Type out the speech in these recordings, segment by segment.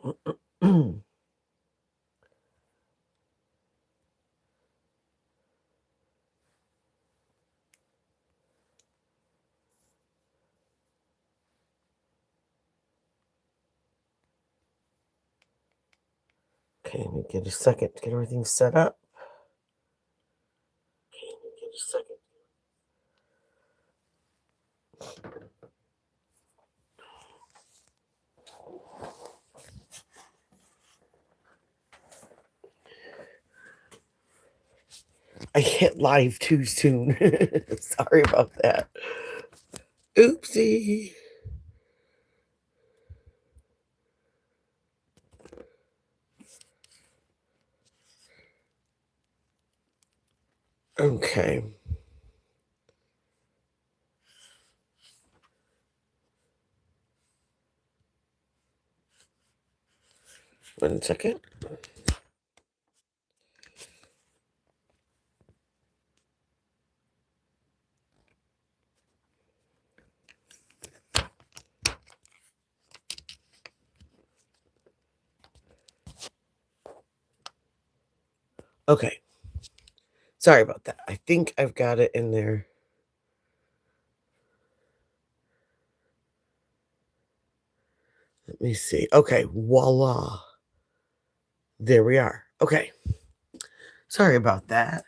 Okay, let me get a second to get everything set up. I hit live too soon. Sorry about that. Oopsie. Okay. One second. Okay. Sorry about that. I think I've got it in there. Let me see. Okay, voila. There we are. Okay. Sorry about that.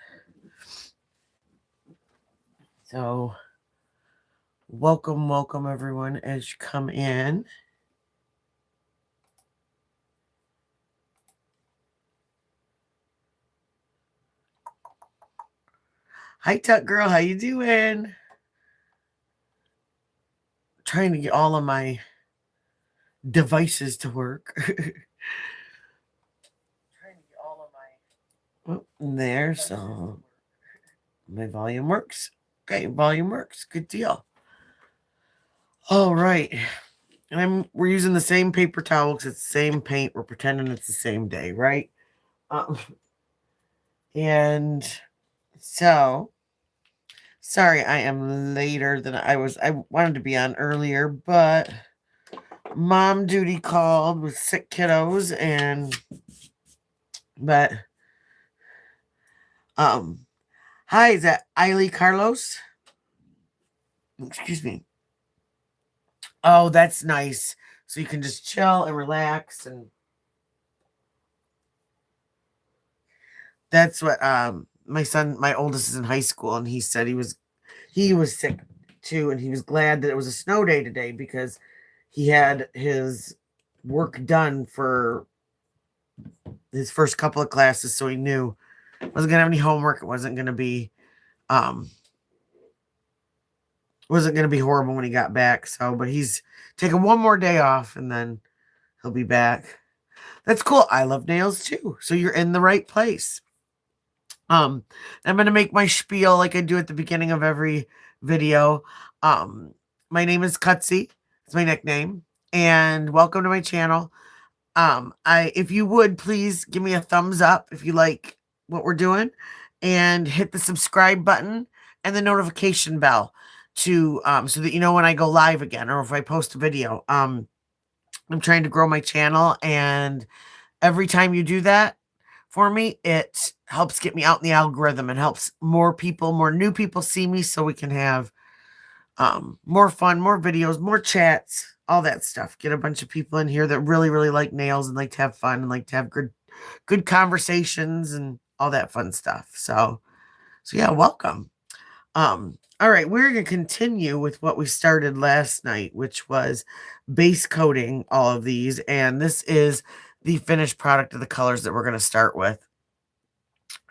So, welcome everyone as you come in. Hi, Tuck Girl. How you doing? Trying to get all of my devices to work. Oh, there, so my volume works. Okay, volume works. Good deal. All right. And we're using the same paper towel because it's the same paint. We're pretending it's the same day, right? And so, sorry, I am later than I was. I wanted to be on earlier, but mom duty called with sick kiddos, but hi, is that Eiley Carlos? Excuse me. Oh, that's nice. So you can just chill and relax, and that's what my son, my oldest, is in high school, and he said he was sick too, and he was glad that it was a snow day today because he had his work done for his first couple of classes, so he knew it wasn't gonna have any homework. It um wasn't gonna be horrible when he got back. So, but he's taking one more day off, and then he'll be back. That's cool. I love nails too, so you're in the right place. I'm gonna make my spiel like I do at the beginning of every video. Um, my name is Cutsy. It's my nickname, and welcome to my channel. If you would please give me a thumbs up if you like what we're doing, and hit the subscribe button and the notification bell to so that you know when I go live again or if I post a video. I'm trying to grow my channel, and every time you do that for me, it helps get me out in the algorithm and helps more people, more new people see me, so we can have more fun, more videos, more chats, all that stuff. Get a bunch of people in here that really, really like nails and like to have fun and like to have good conversations and all that fun stuff. So yeah, welcome. All right, we're going to continue with what we started last night, which was base coating all of these, and this is the finished product of the colors that we're going to start with.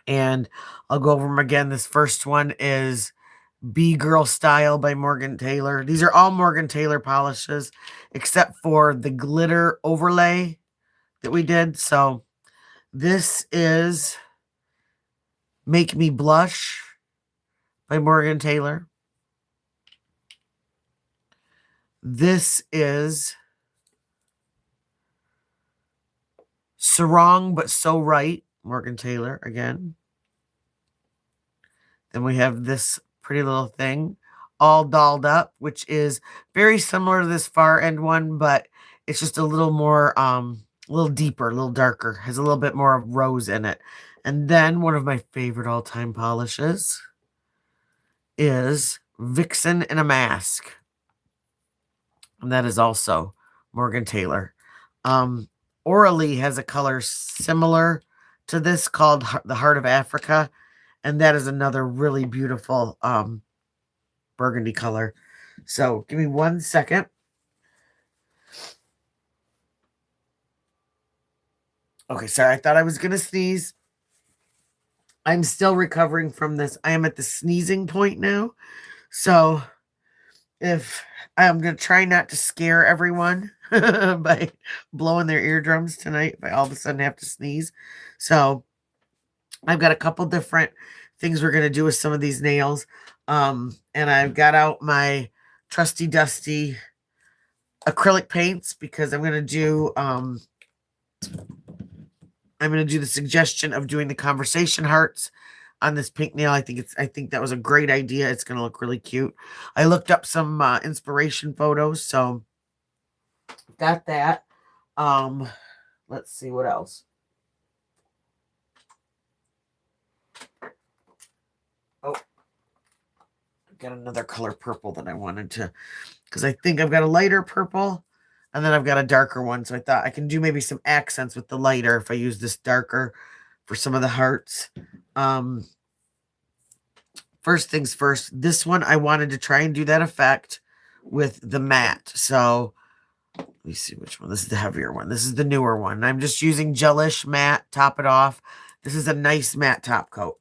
And I'll go over them again. This first one is B-Girl Style by Morgan Taylor. These are all Morgan Taylor polishes, except for the glitter overlay that we did. So this is Make Me Blush by Morgan Taylor. This is So Wrong But So Right, Morgan Taylor again. Then we have this pretty little thing, All Dolled Up, which is very similar to this far end one, but it's just a little more A little deeper, a little darker, has a little bit more of rose in it. And then one of my favorite all-time polishes is Vixen in a Mask. And that is also Morgan Taylor. Oralee has a color similar to this called the Heart of Africa. And that is another really beautiful burgundy color. So give me 1 second. Okay, sorry, I thought I was going to sneeze. I'm still recovering from this. I am at the sneezing point now. So if I'm going to try not to scare everyone by blowing their eardrums tonight, if I all of a sudden have to sneeze. So I've got a couple different things we're going to do with some of these nails. And I've got out my trusty dusty acrylic paints because I'm going to do the suggestion of doing the conversation hearts on this pink nail. I think that was a great idea. It's going to look really cute. I looked up some inspiration photos, so got that. Let's see what else. Oh, I've got another color purple that I wanted to, because I think I've got a lighter purple and then I've got a darker one. So I thought I can do maybe some accents with the lighter if I use this darker for some of the hearts. First things first, this one I wanted to try and do that effect with the matte. So let me see which one. This is the heavier one. This is the newer one. I'm just using gelish matte, top it off. This is a nice matte top coat.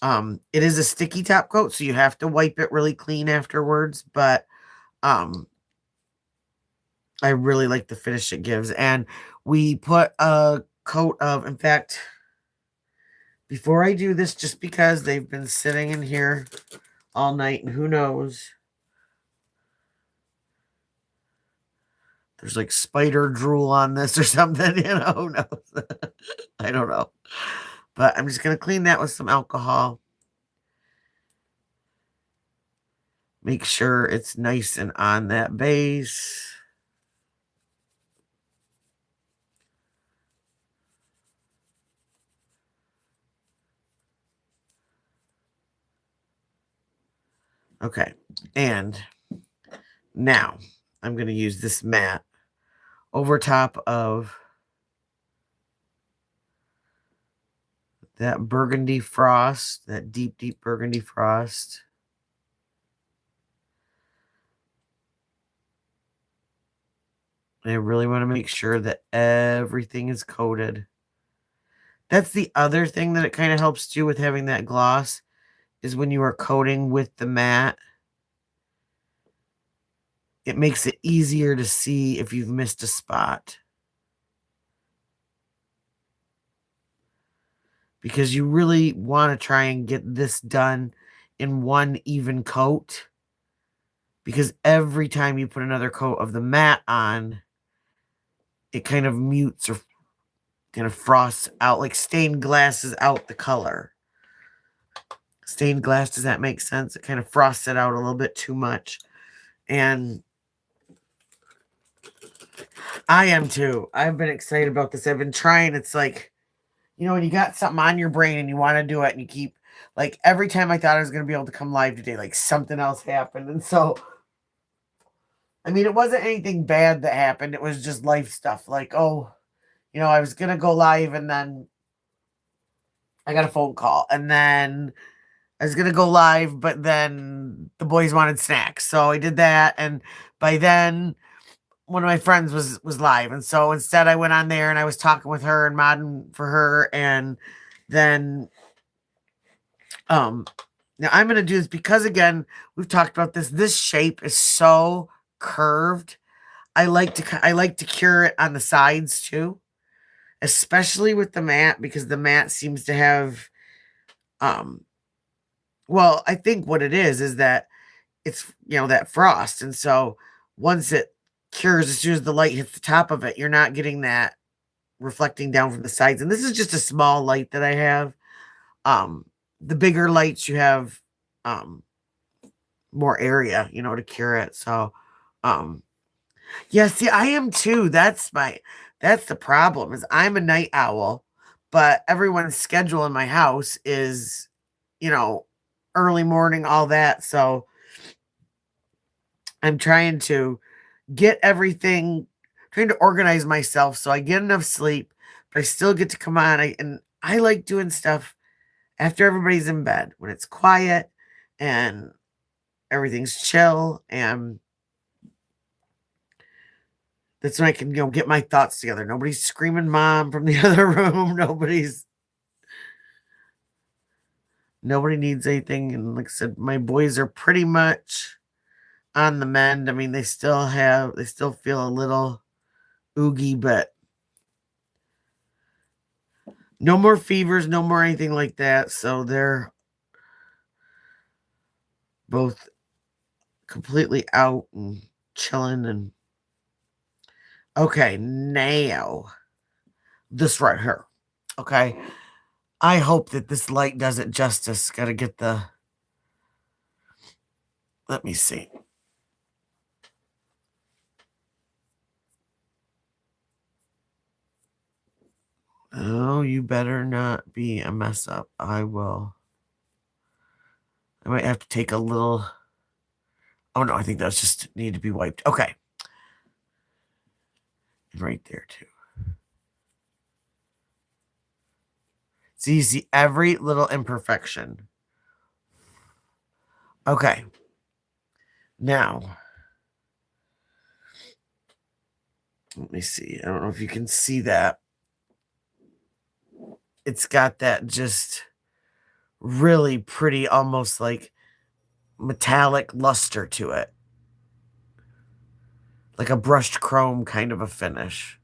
It is a sticky top coat, so you have to wipe it really clean afterwards, but I really like the finish it gives. And we put a coat of, in fact, before I do this, just because they've been sitting in here all night, and who knows, there's like spider drool on this or something, who knows? I don't know. But I'm just going to clean that with some alcohol. Make sure it's nice and on that base. Okay, and now I'm going to use this matte over top of that burgundy frost, that deep, deep burgundy frost. And I really want to make sure that everything is coated. That's the other thing that it kind of helps do with having that gloss is when you are coating with the matte, it makes it easier to see if you've missed a spot. Because you really want to try and get this done in one even coat. Because every time you put another coat of the matte on, it kind of mutes or kind of frosts out, like stained glass is out the color. Stained glass, does that make sense? It kind of frosts it out a little bit too much. And I am too. I've been excited about this. I've been trying. It's like, when you got something on your brain and you want to do it and you keep, like, every time I thought I was going to be able to come live today, like something else happened. And so, I mean, it wasn't anything bad that happened. It was just life stuff. Like, I was going to go live and then I got a phone call. And then I was going to go live, but then the boys wanted snacks. So I did that. And by then, one of my friends was live. And so instead I went on there and I was talking with her and modding for her. And then, now I'm going to do this because, again, we've talked about this. This shape is so curved. I like to cure it on the sides too, especially with the matte, because the matte seems to have, well, I think what it is that it's, that frost. And so once it cures, as soon as the light hits the top of it, you're not getting that reflecting down from the sides. And this is just a small light that I have. The bigger lights, you have more area, to cure it. So Yeah, see, I am too. That's the problem is I'm a night owl, but everyone's schedule in my house is, you know, early morning, all that. So I'm trying to get everything, trying to organize myself so I get enough sleep, but I still get to come on. And I like doing stuff after everybody's in bed when it's quiet and everything's chill, and that's when I can, get my thoughts together. Nobody's screaming mom from the other room. Nobody needs anything. And like I said, my boys are pretty much on the mend. I mean, they still feel a little oogie, but no more fevers, no more anything like that. So they're both completely out and chilling. And okay, now this right here. Okay. I hope that this light does it justice. Gotta get let me see. Oh, you better not be a mess up. I might have to take a little. Oh no, I think those just need to be wiped. Okay. Right there too. So you see every little imperfection. Okay. Now, let me see. I don't know if you can see that. It's got that just really pretty, almost like metallic luster to it. Like a brushed chrome kind of a finish.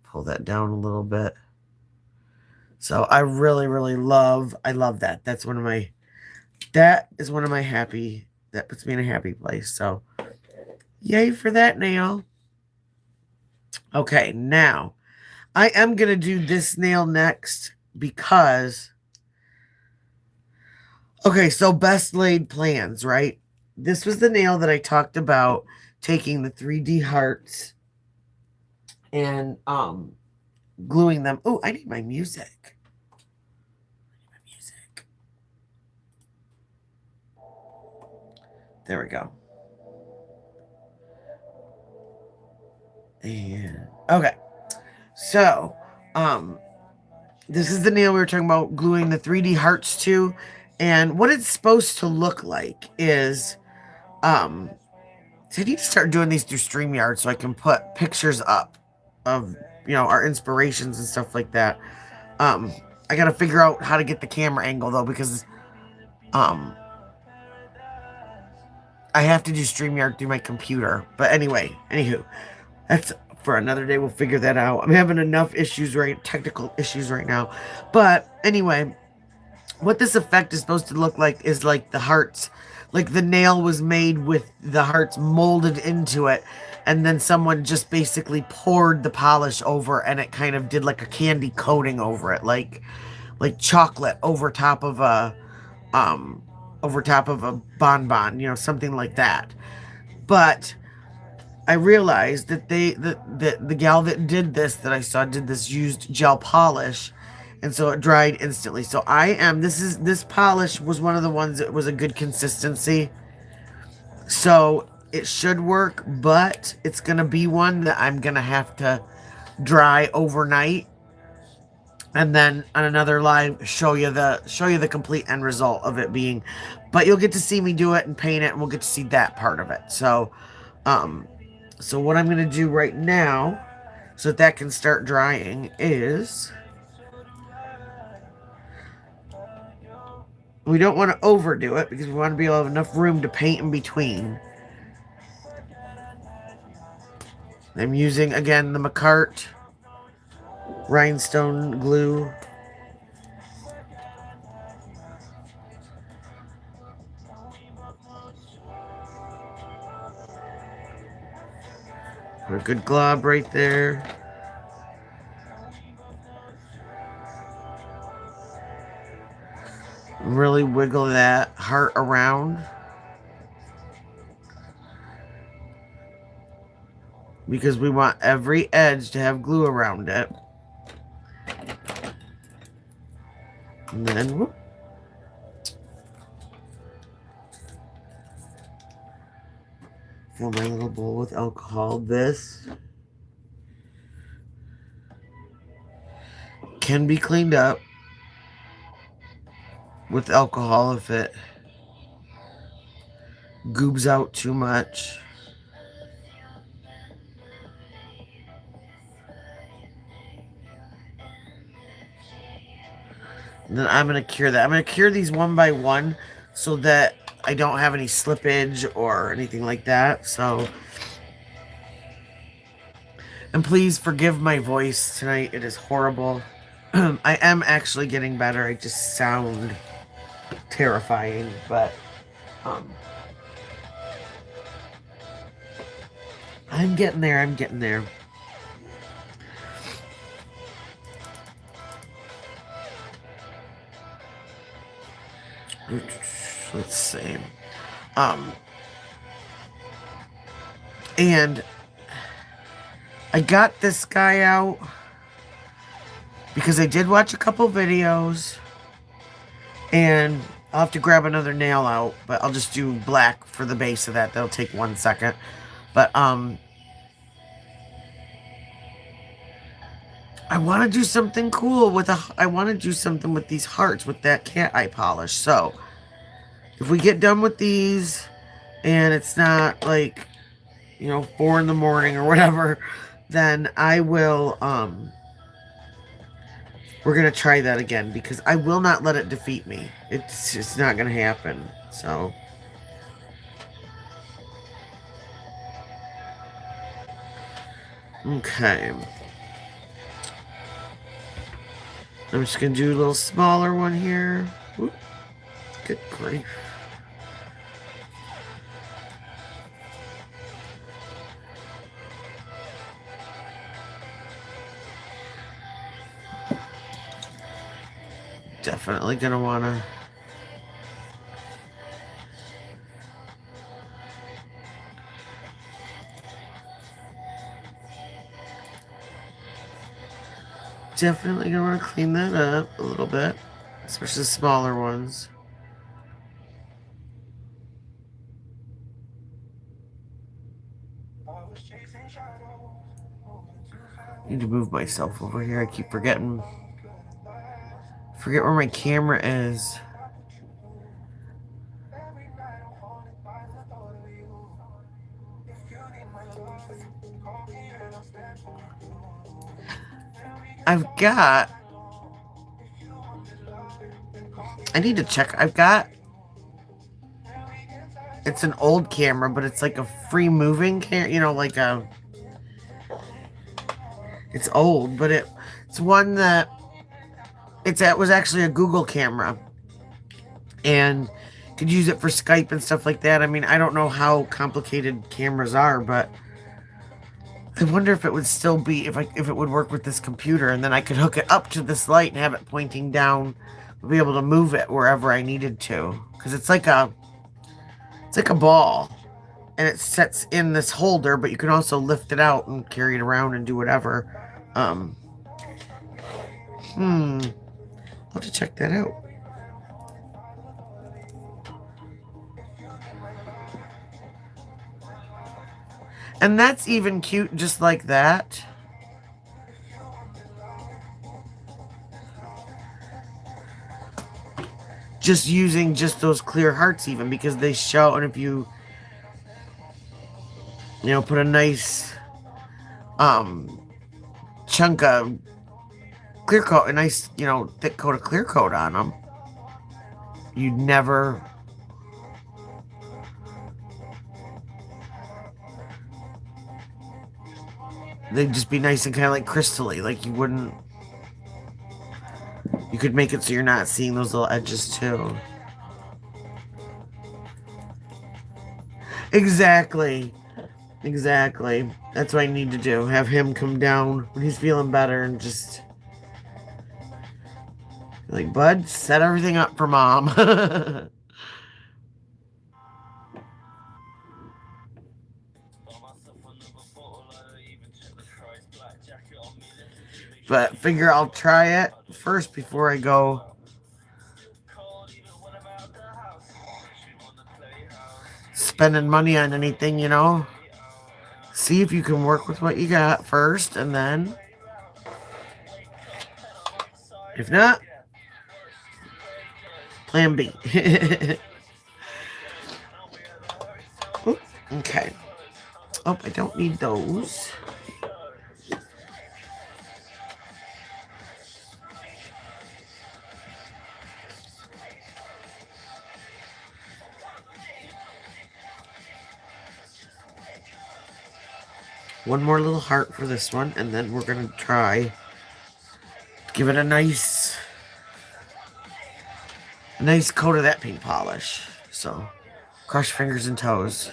Pull that down a little bit. So I really, really I love that. That is one of my that puts me in a happy place. So yay for that nail. Okay, now I am going to do this nail next because, okay, so best laid plans, right? This was the nail that I talked about taking the 3D hearts and gluing them. Oh, I need my music. There we go. And okay. So, this is the nail we were talking about gluing the 3D hearts to. And what it's supposed to look like is, so I need to start doing these through StreamYard so I can put pictures up of, our inspirations and stuff like that. Um, I got to figure out how to get the camera angle though, because, um, I have to do StreamYard through my computer. But anyway, anywho, that's for another day. We'll figure that out. I'm having enough technical issues right now. But anyway, what this effect is supposed to look like is like the hearts, like the nail was made with the hearts molded into it, and then someone just basically poured the polish over, and it kind of did like a candy coating over it, like chocolate um over top of a bonbon, something like that. But I realized that the gal that did this that I saw did this used gel polish, and so it dried instantly. So this polish was one of the ones that was a good consistency. So it should work, but it's gonna be one that I'm gonna have to dry overnight, and then on another live show you the complete end result of it being. But you'll get to see me do it and paint it, and we'll get to see that part of it. Um, so what I'm gonna do right now, so that can start drying, is we don't want to overdo it because we want to be able to have enough room to paint in between. I'm using again the McCart rhinestone glue. Put a good glob right there. Really wiggle that heart around. because we want every edge to have glue around it. And then, whoop. Fill my little bowl with alcohol. This can be cleaned up with alcohol if it goobs out too much. And then I'm going to cure that. I'm going to cure these one by one so that I don't have any slippage or anything like that. So, and please forgive my voice tonight. It is horrible. I am actually getting better. I just sound terrifying, but I'm getting there. I'm getting there. Let's see. And I got this guy out because I did watch a couple videos, and I'll have to grab another nail out, but I'll just do black for the base of that. That'll take 1 second. But I want to do something cool with I want to do something with these hearts with that cat eye polish. So if we get done with these and it's not like, 4 in the morning or whatever, then I will, we're going to try that again because I will not let it defeat me. It's just not going to happen. So okay. I'm just going to do a little smaller one here. Oop. Good grief. Definitely going to want to... Definitely going to want to clean that up a little bit, especially the smaller ones. I need to move myself over here. I keep forgetting. Forget where my camera is. I need to check. It's an old camera, but it's like a free moving camera, it's old, but it's one that was actually a Google camera, and could use it for Skype and stuff like that. I mean, I don't know how complicated cameras are, but I wonder if it would still be, if it would work with this computer, and then I could hook it up to this light and have it pointing down, be able to move it wherever I needed to, because it's like a ball, and it sets in this holder, but you can also lift it out and carry it around and do whatever. I'll have to check that out. And that's even cute just like that. Just using just those clear hearts even, because they show, and if you put a nice chunk of clear coat, a nice thick coat of clear coat on them, you'd never they'd just be nice and kind of like crystally, like you could make it so you're not seeing those little edges too. Exactly. That's what I need to do. Have him come down when he's feeling better and just like, bud, set everything up for mom. But figure I'll try it first before I go spending money on anything, you know. See if you can work with what you got first, and then if not, plan B. Oop, okay. Oh, I don't need those. One more little heart for this one, and then we're going to try give it a nice coat of that pink polish. So, cross your fingers and toes.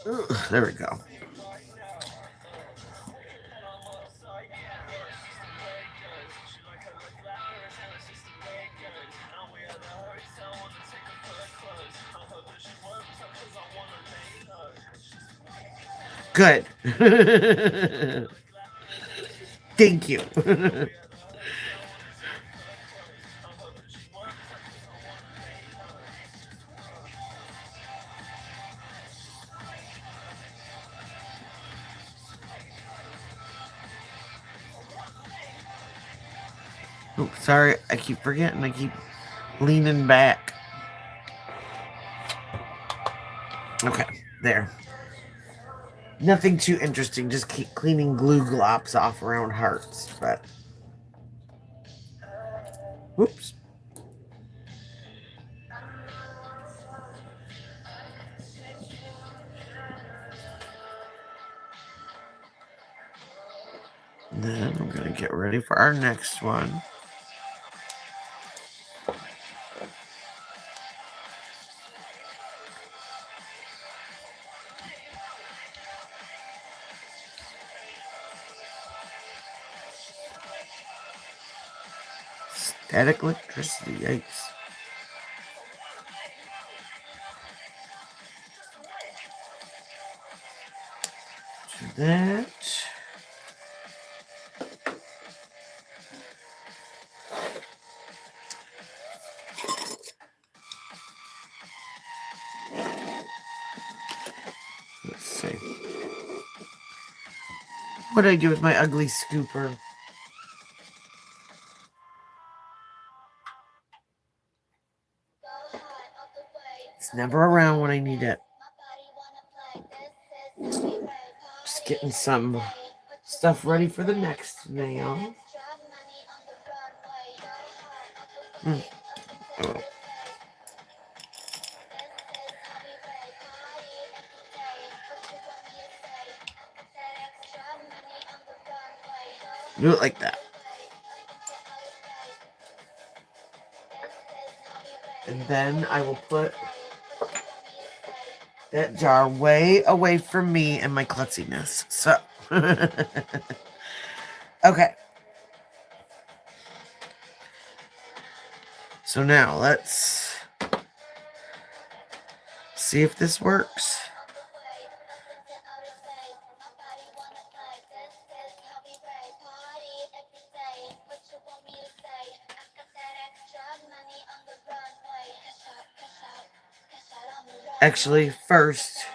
Ooh, there we go. Good. Thank you. Oh, sorry, I keep forgetting. I keep leaning back. Okay, there. Nothing too interesting. Just keep cleaning glue glops off around hearts. But, whoops. And then I'm going to get ready for our next one. Static electricity, yikes. Do that. Let's see. What did I do with my ugly scooper? It's never around when I need it. Just getting some stuff ready for the next nail. Oh. Do it like that. And then I will put that jar way away from me and my klutziness. So, okay. So now let's see if this works. Actually, first,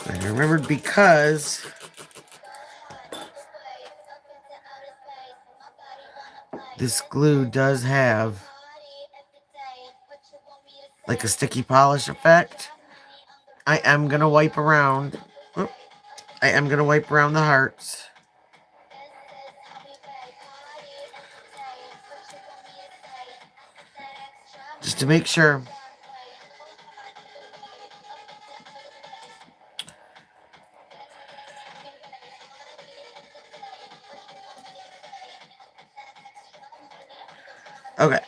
I remembered because this glue does have like a sticky polish effect. I am going to wipe around. I am going to wipe around the hearts. Just to make sure. Okay.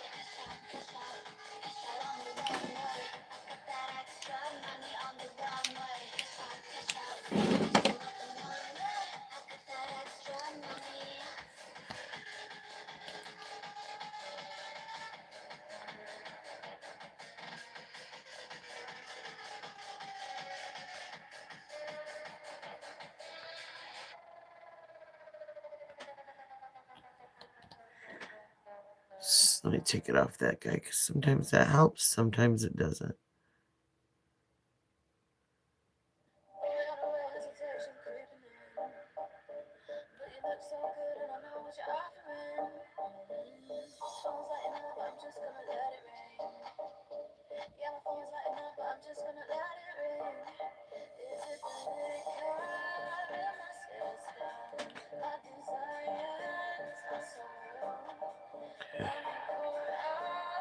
Let me take it off that guy, because sometimes that helps, sometimes it doesn't.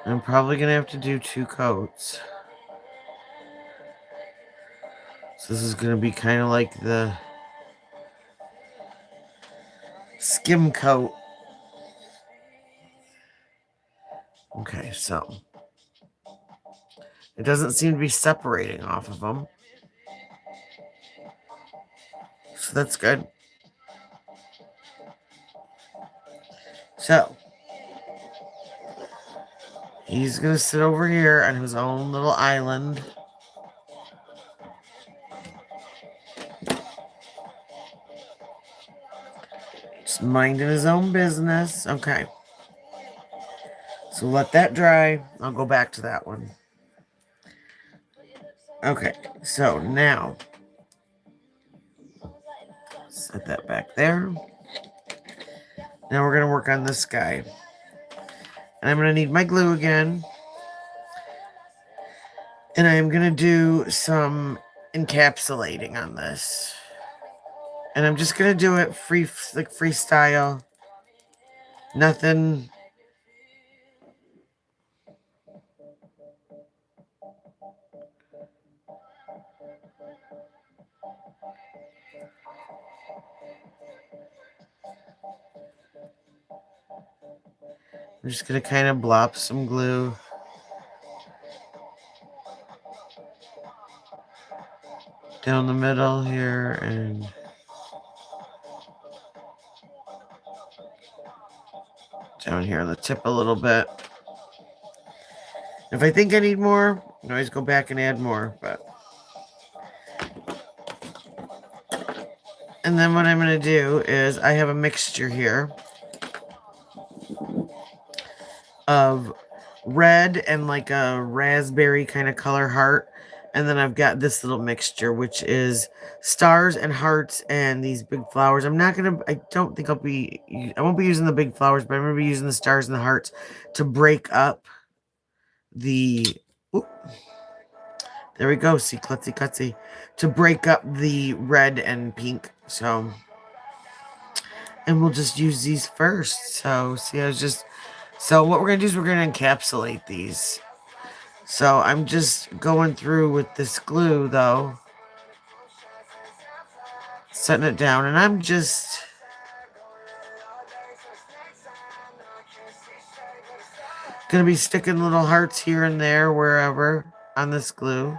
I'm probably going to have to do 2 coats. So this is going to be kind of like the skim coat. Okay, so it doesn't seem to be separating off of them. So that's good. So he's going to sit over here on his own little island. Just minding his own business. Okay. So let that dry. I'll go back to that one. Okay, so now set that back there. Now we're going to work on this guy. And I'm going to need my glue again. And I'm going to do some encapsulating on this. And I'm just going to do it freestyle. Nothing. I'm just going to kind of blop some glue down the middle here and down here on the tip a little bit. If I think I need more, I can always go back and add more. And then what I'm going to do is I have a mixture here of red and like a raspberry kind of color heart. And then I've got this little mixture, which is stars and hearts and these big flowers. I don't think I won't be using the big flowers, but I'm going to be using the stars and the hearts to break up the, there we go. See, klutzy cutsy, to break up the red and pink. So, and we'll just use these first. So see, so what we're going to do is we're going to encapsulate these. So I'm just going through with this glue, though, setting it down, and I'm just going to be sticking little hearts here and there, wherever, on this glue.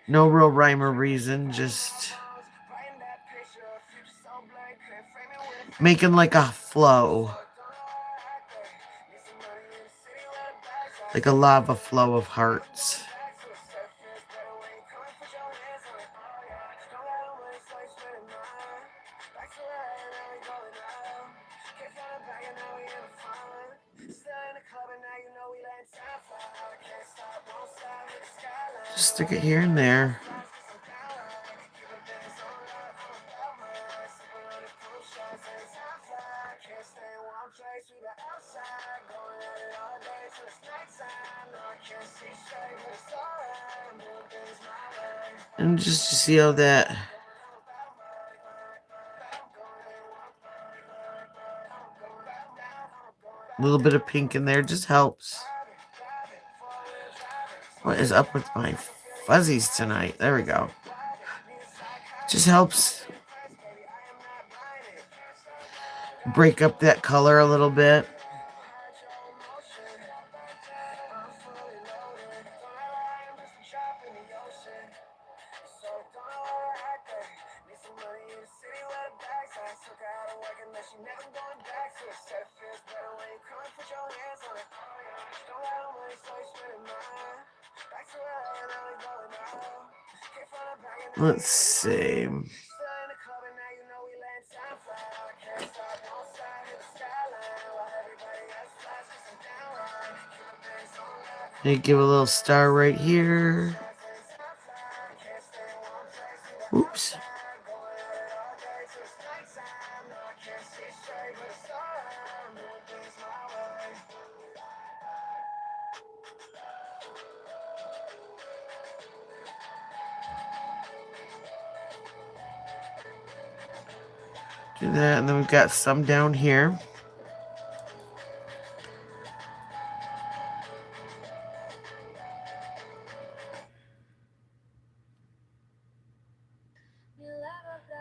No real rhyme or reason, just making like a flow. Like a lava flow of hearts. Just stick it here and there. And just to see how that little bit of pink in there just helps. What is up with my fuzzies tonight? There we go. Just helps break up that color a little bit. Let's see. And give a little star right here. Oops. Do that, and then we've got some down here.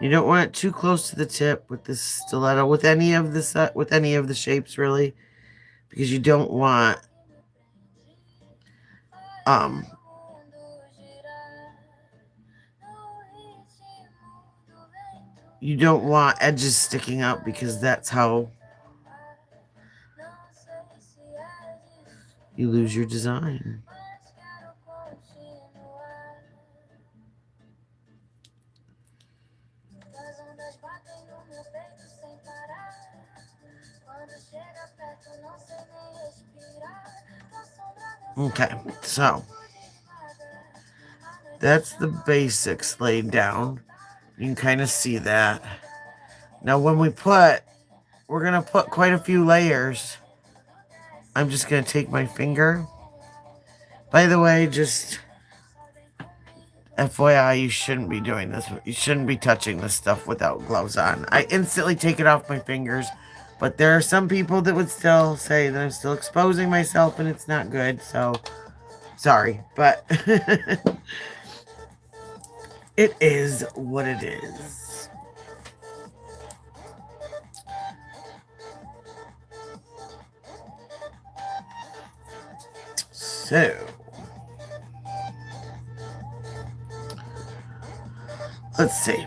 You don't want it too close to the tip with this stiletto, with any of the shapes really, because you don't want edges sticking out, because that's how you lose your design. Okay, so that's the basics laid down. You can kind of see that. Now when we're going to put quite a few layers. I'm just going to take my finger. By the way, just FYI, you shouldn't be doing this. You shouldn't be touching this stuff without gloves on. I instantly take it off my fingers, but there are some people that would still say that I'm still exposing myself and it's not good, so sorry, but it is what it is. So, let's see.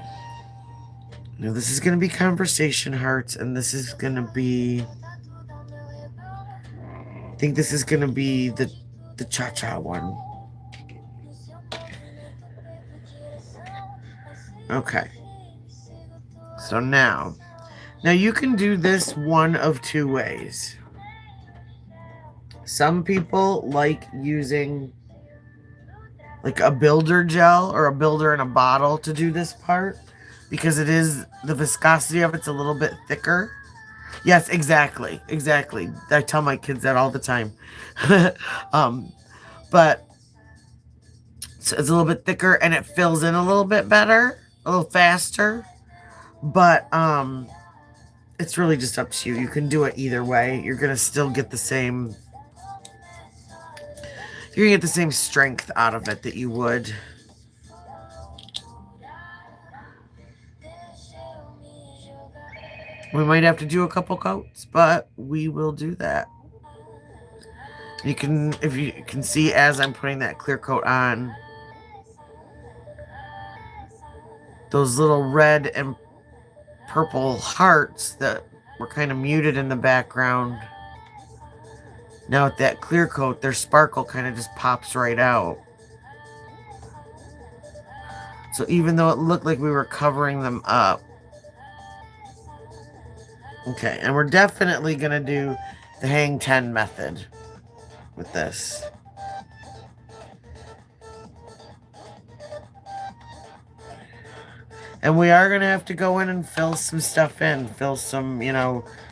Now this is going to be conversation hearts, and this is going to be, I think this is going to be the cha-cha one. Okay. So now you can do this one of two ways. Some people like using like a builder gel or a builder in a bottle to do this part, because it is, the viscosity of it's a little bit thicker. Yes, exactly. I tell my kids that all the time. But so it's a little bit thicker and it fills in a little bit better, a little faster. But it's really just up to you. You can do it either way. You're gonna still get the same. You're gonna get the same strength out of it that you would. We might have to do a couple coats, but we will do that. You can, if you can see, as I'm putting that clear coat on, those little red and purple hearts that were kind of muted in the background. Now with that clear coat, their sparkle kind of just pops right out. So even though it looked like we were covering them up. Okay, and we're definitely going to do the hang 10 method with this. And we are going to have to go in and fill some stuff in. Fill some,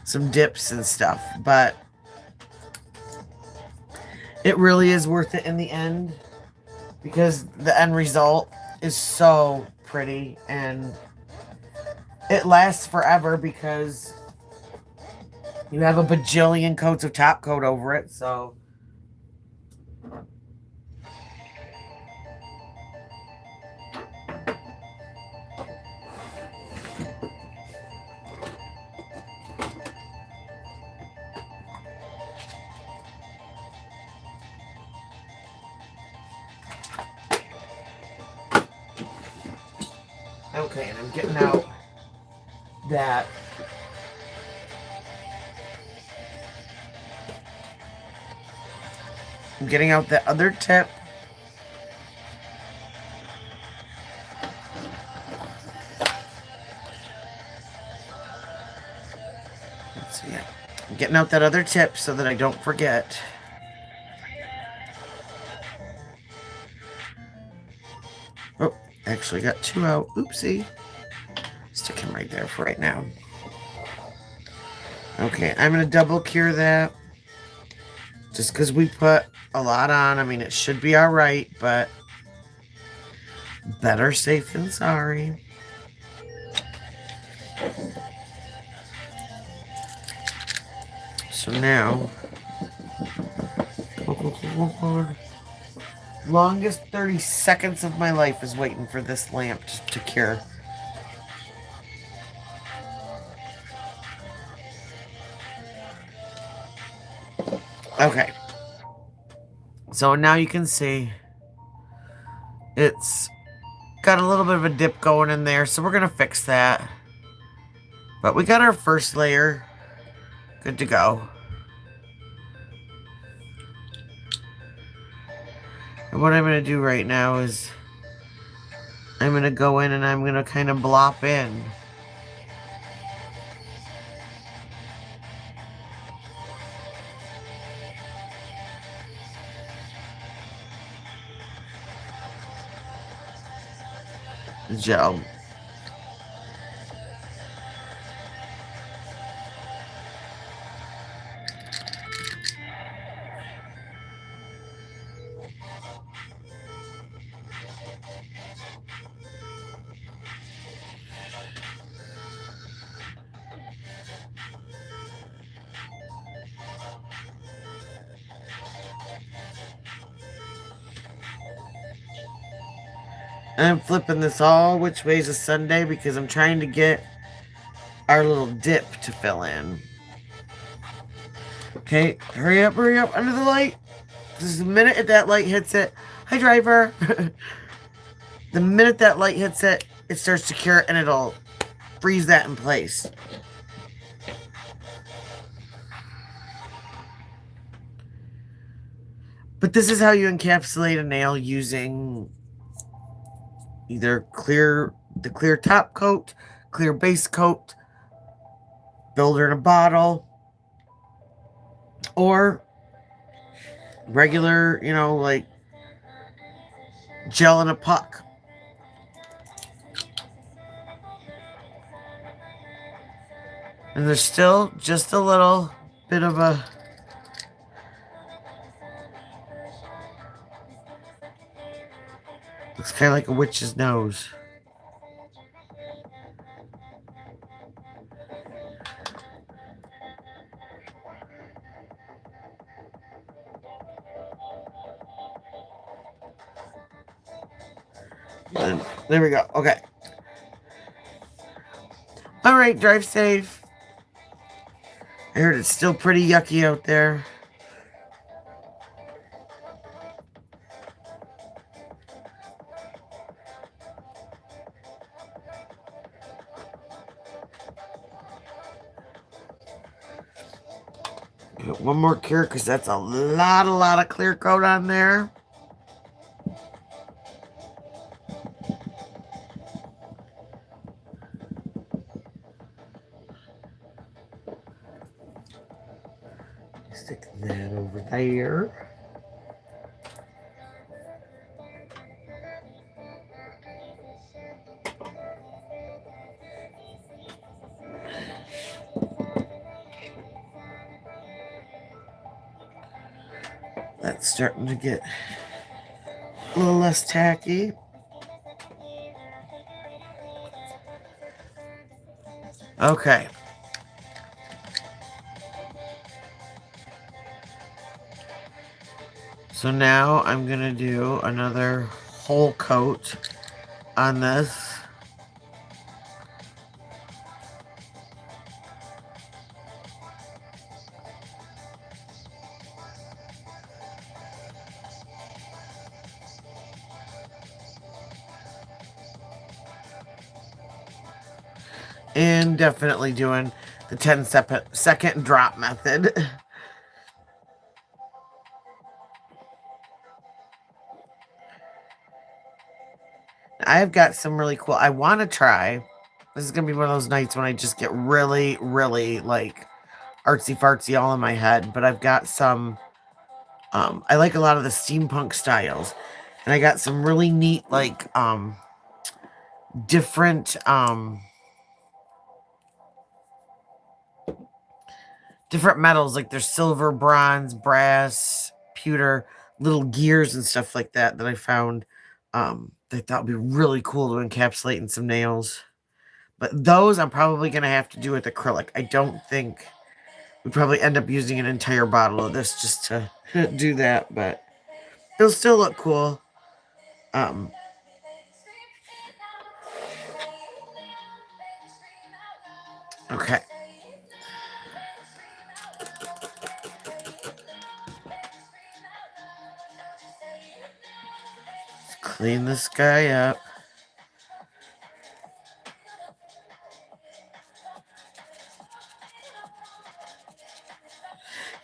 some dips and stuff. But it really is worth it in the end, because the end result is so pretty. And it lasts forever because you have a bajillion coats of top coat over it, so. Okay, and I'm getting out that other tip. Let's see. I'm getting out that other tip so that I don't forget. actually got 2 out. Oopsie. Stick him right there for right now. Okay, I'm going to double cure that. Just because we put a lot on. I mean, it should be all right, but better safe than sorry. So now, longest 30 seconds of my life is waiting for this lamp to cure. Okay. So now you can see it's got a little bit of a dip going in there, so we're going to fix that. But we got our first layer good to go. And what I'm going to do right now is I'm going to go in and I'm going to kind of blop in. Gel. I'm flipping this all which way's a Sunday because I'm trying to get our little dip to fill in. Okay, hurry up under the light. Because the minute that light hits it, hi driver. The minute that light hits it, it starts to cure and it'll freeze that in place. But this is how you encapsulate a nail using either the clear top coat, clear base coat, builder in a bottle, or regular, like gel in a puck. And there's still just a little bit of a looks kind of like a witch's nose. And there we go. Okay. All right, drive safe. I heard it's still pretty yucky out there. Get one more cure because that's a lot of clear coat on there. Stick that over there. That's starting to get a little less tacky. Okay. So now I'm going to do another whole coat on this. And definitely doing the 10-second drop method. I've got some really cool, I want to try. This is going to be one of those nights when I just get really, really like artsy fartsy all in my head. But I've got some, I like a lot of the steampunk styles. And I got some really neat like different different metals, like there's silver, bronze, brass, pewter, little gears and stuff like that that I found that I thought would be really cool to encapsulate in some nails. But those I'm probably gonna have to do with acrylic. I don't think we probably end up using an entire bottle of this just to do that, but it'll still look cool. Um, okay. Let's clean this guy up.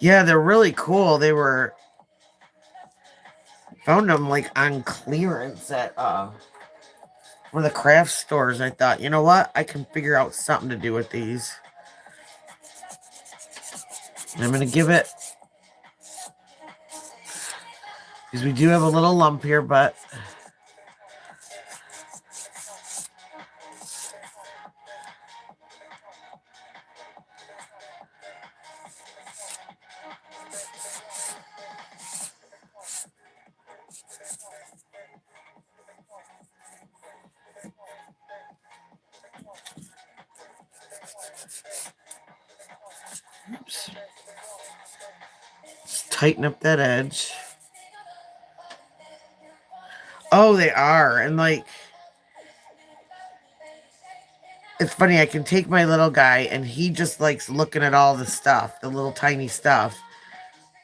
Yeah, they're really cool. They were found them like on clearance at one of the craft stores. I thought, you know what? I can figure out something to do with these. And I'm gonna give it, because we do have a little lump here, but oops. Just tighten up that edge. Oh, they are. And like, it's funny, I can take my little guy and he just likes looking at all the stuff, the little tiny stuff.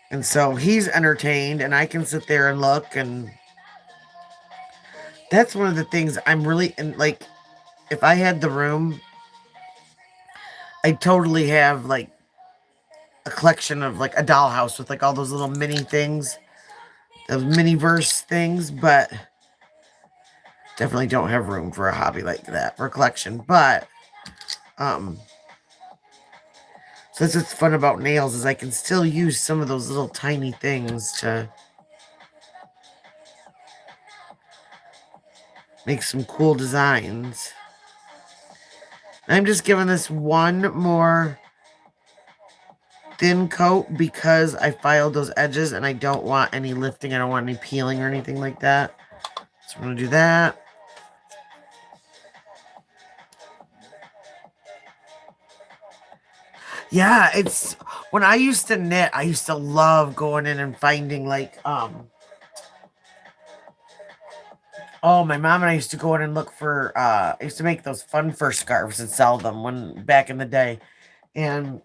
And so he's entertained and I can sit there and look, and that's one of the things I'm really in, like, if I had the room, I totally have like a collection of like a dollhouse with like all those little mini things, those mini verse things, but definitely don't have room for a hobby like that for a collection. But so that's what's fun about nails, is I can still use some of those little tiny things to make some cool designs. I'm just giving this one more thin coat because I filed those edges and I don't want any lifting. I don't want any peeling or anything like that. So I'm going to do that. Yeah, it's when I used to knit, I used to love going in and finding like oh, my mom and I used to go in and look for I used to make those fun fur scarves and sell them when back in the day. And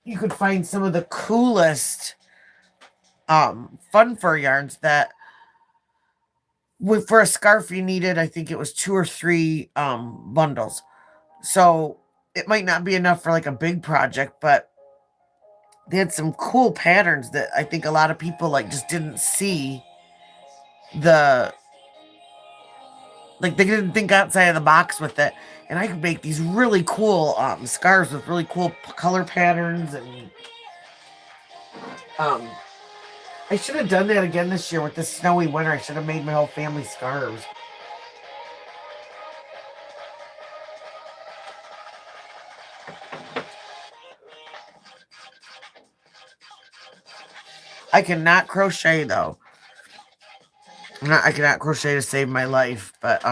you could find some of the coolest fun fur yarns that for a scarf you needed, I think it was 2 or 3 bundles. So it might not be enough for like a big project, but they had some cool patterns that I think a lot of people like just didn't see the, like they didn't think outside of the box with it. And I could make these really cool scarves with really cool color patterns. And um I should have done that again this year with this snowy winter. I should have made my whole family scarves. I cannot crochet though. I cannot crochet to save my life, but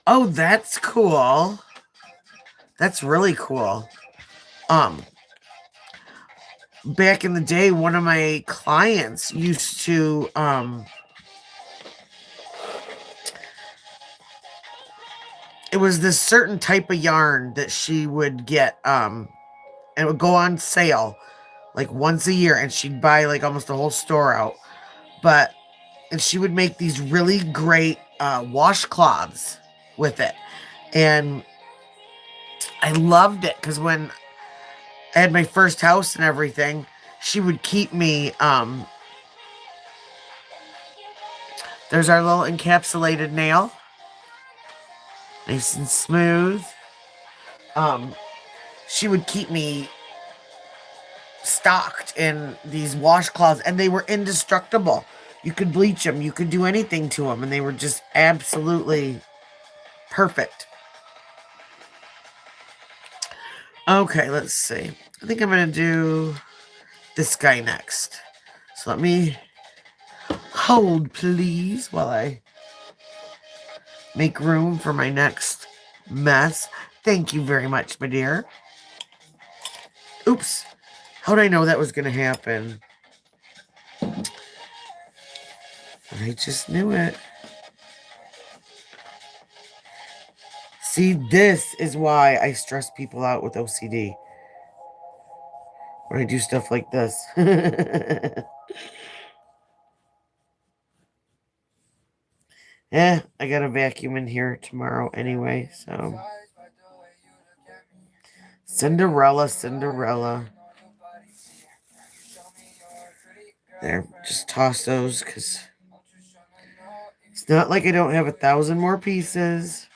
oh, that's cool. That's really cool. Um Back in the day, one of my clients used to it was this certain type of yarn that she would get and it would go on sale like once a year, and she'd buy like almost the whole store out. But and she would make these really great washcloths with it. And I loved it because when I had my first house and everything, she would keep me there's our little encapsulated nail. Nice and smooth. Um she would keep me stocked in these washcloths, and they were indestructible. You could bleach them. You could do anything to them. And they were just absolutely perfect. Okay, let's see. I think I'm going to do this guy next. So let me hold, please, while I make room for my next mess. Thank you very much, my dear. Oops. How did I know that was going to happen? I just knew it. See, this is why I stress people out with OCD. When I do stuff like this. Yeah, I got a vacuum in here tomorrow anyway, so. Cinderella, Cinderella. There, just toss those because it's not like I don't have 1,000 more pieces.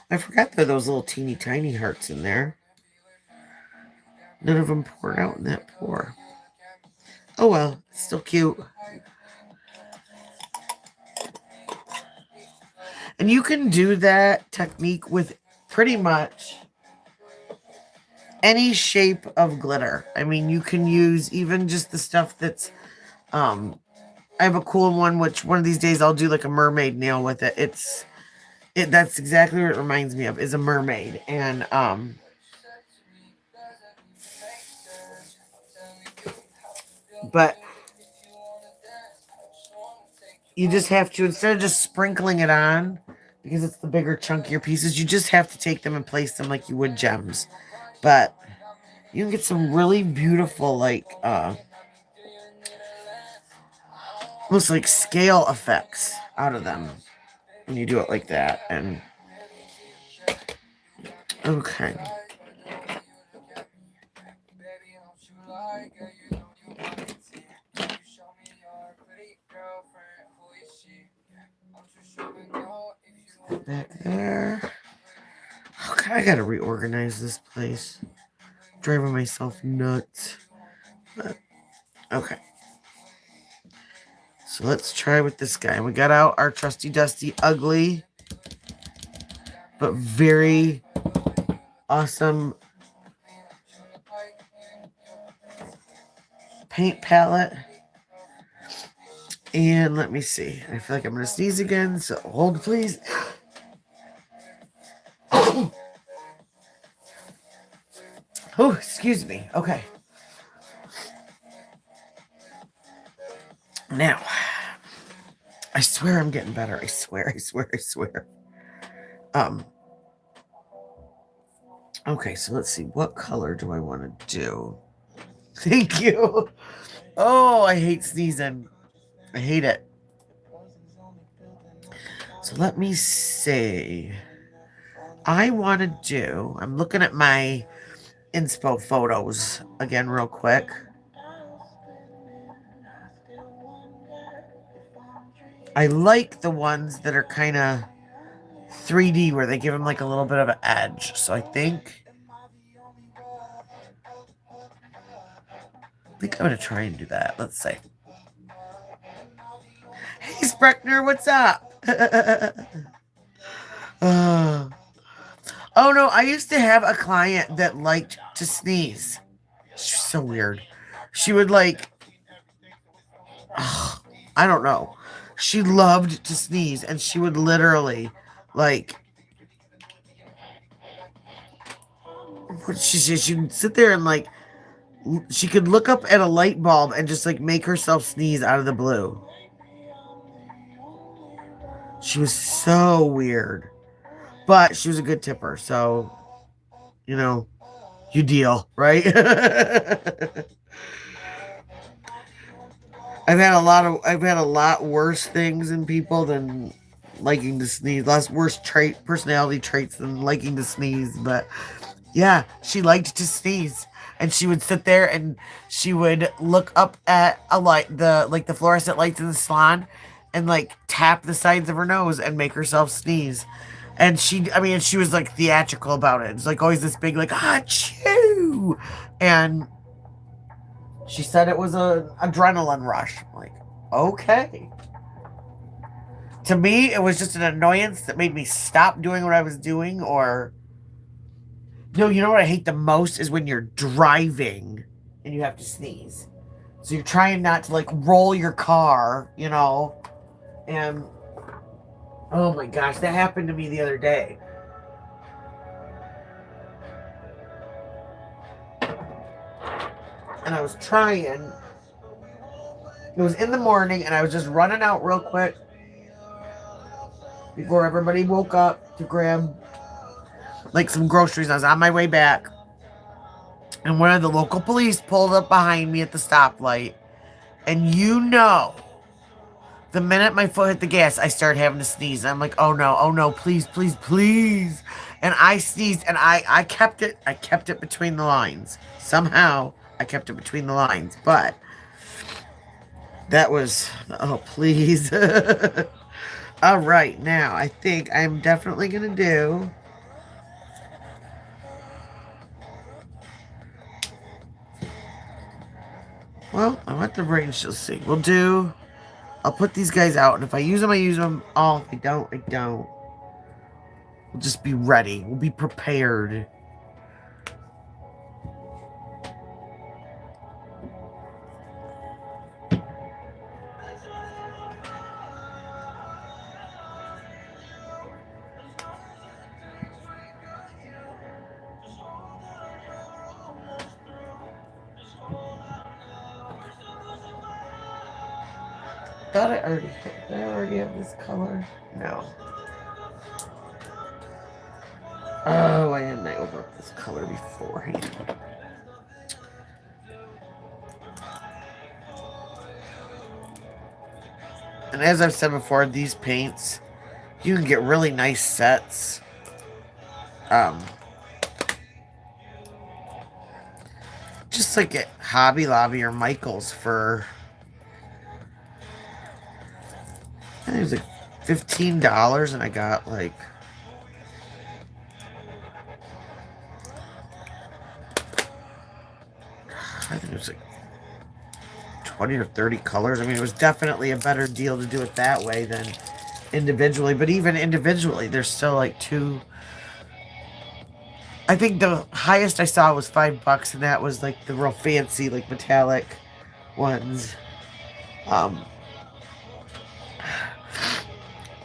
I forgot there are those little teeny tiny hearts in there. None of them poured out in that pour. Oh well, it's still cute. And you can do that technique with pretty much any shape of glitter. I mean, you can use even just the stuff that's, I have a cool one, which one of these days I'll do like a mermaid nail with it. That's exactly what it reminds me of, is a mermaid. And, but you just have to, instead of just sprinkling it on, because it's the bigger, chunkier pieces, you just have to take them and place them like you would gems. But you can get some really beautiful, like, almost like scale effects out of them when you do it like that. And okay. Back there. Okay, I gotta reorganize this place. I'm driving myself nuts. But, okay. So let's try with this guy. We got out our trusty dusty ugly, but very awesome paint palette. And let me see. I feel like I'm going to sneeze again, so hold please. Oh, excuse me. Okay. Now, I swear I'm getting better. I swear. Okay, so let's see. What color do I want to do? Thank you. Oh, I hate sneezing. I hate it. So let me see. I want to do, I'm looking at my inspo photos again real quick. I like the ones that are kind of 3D where they give them like a little bit of an edge. So I think I'm going to try and do that. Let's see. Hey, Spreckner, what's up? Oh, no, I used to have a client that liked to sneeze. She's so weird. She would like, I don't know. She loved to sneeze, and she would literally, like, she would sit there and, like, she could look up at a light bulb and just, like, make herself sneeze out of the blue. She was so weird. But she was a good tipper, so, you know, you deal, right? I've had a lot worse things in people than liking to sneeze. Lots worse personality traits than liking to sneeze. But yeah, she liked to sneeze, and she would sit there and she would look up at a light, the fluorescent lights in the salon, and like tap the sides of her nose and make herself sneeze. And she was like theatrical about it. It's like always this big, like, achoo. And she said it was an adrenaline rush. I'm like, okay. To me, it was just an annoyance that made me stop doing what I was doing. Or, no, you know what I hate the most is when you're driving and you have to sneeze. So you're trying not to, like, roll your car, and, oh my gosh, that happened to me the other day. And I was trying. It was in the morning, and I was just running out real quick before everybody woke up to grab, like, some groceries. I was on my way back. And one of the local police pulled up behind me at the stoplight. And the minute my foot hit the gas, I started having to sneeze. I'm like, oh no, please, please, please. And I sneezed, and I kept it between the lines. Somehow, I kept it between the lines. But that was, oh, please. All right, now, I think I'm definitely going to do... Well, I want the range to see. I'll put these guys out, and if I use them, I use them all. If I don't, I don't. We'll just be ready. We'll be prepared. Did I already have this color? No. Oh, why didn't I open up this color beforehand? And as I've said before, these paints, you can get really nice sets. Just like at Hobby Lobby or Michael's for... I think it was like $15, and I got like... I think it was like 20 or 30 colors. I mean, it was definitely a better deal to do it that way than individually. But even individually, there's still like two... I think the highest I saw was $5, and that was like the real fancy, like metallic ones.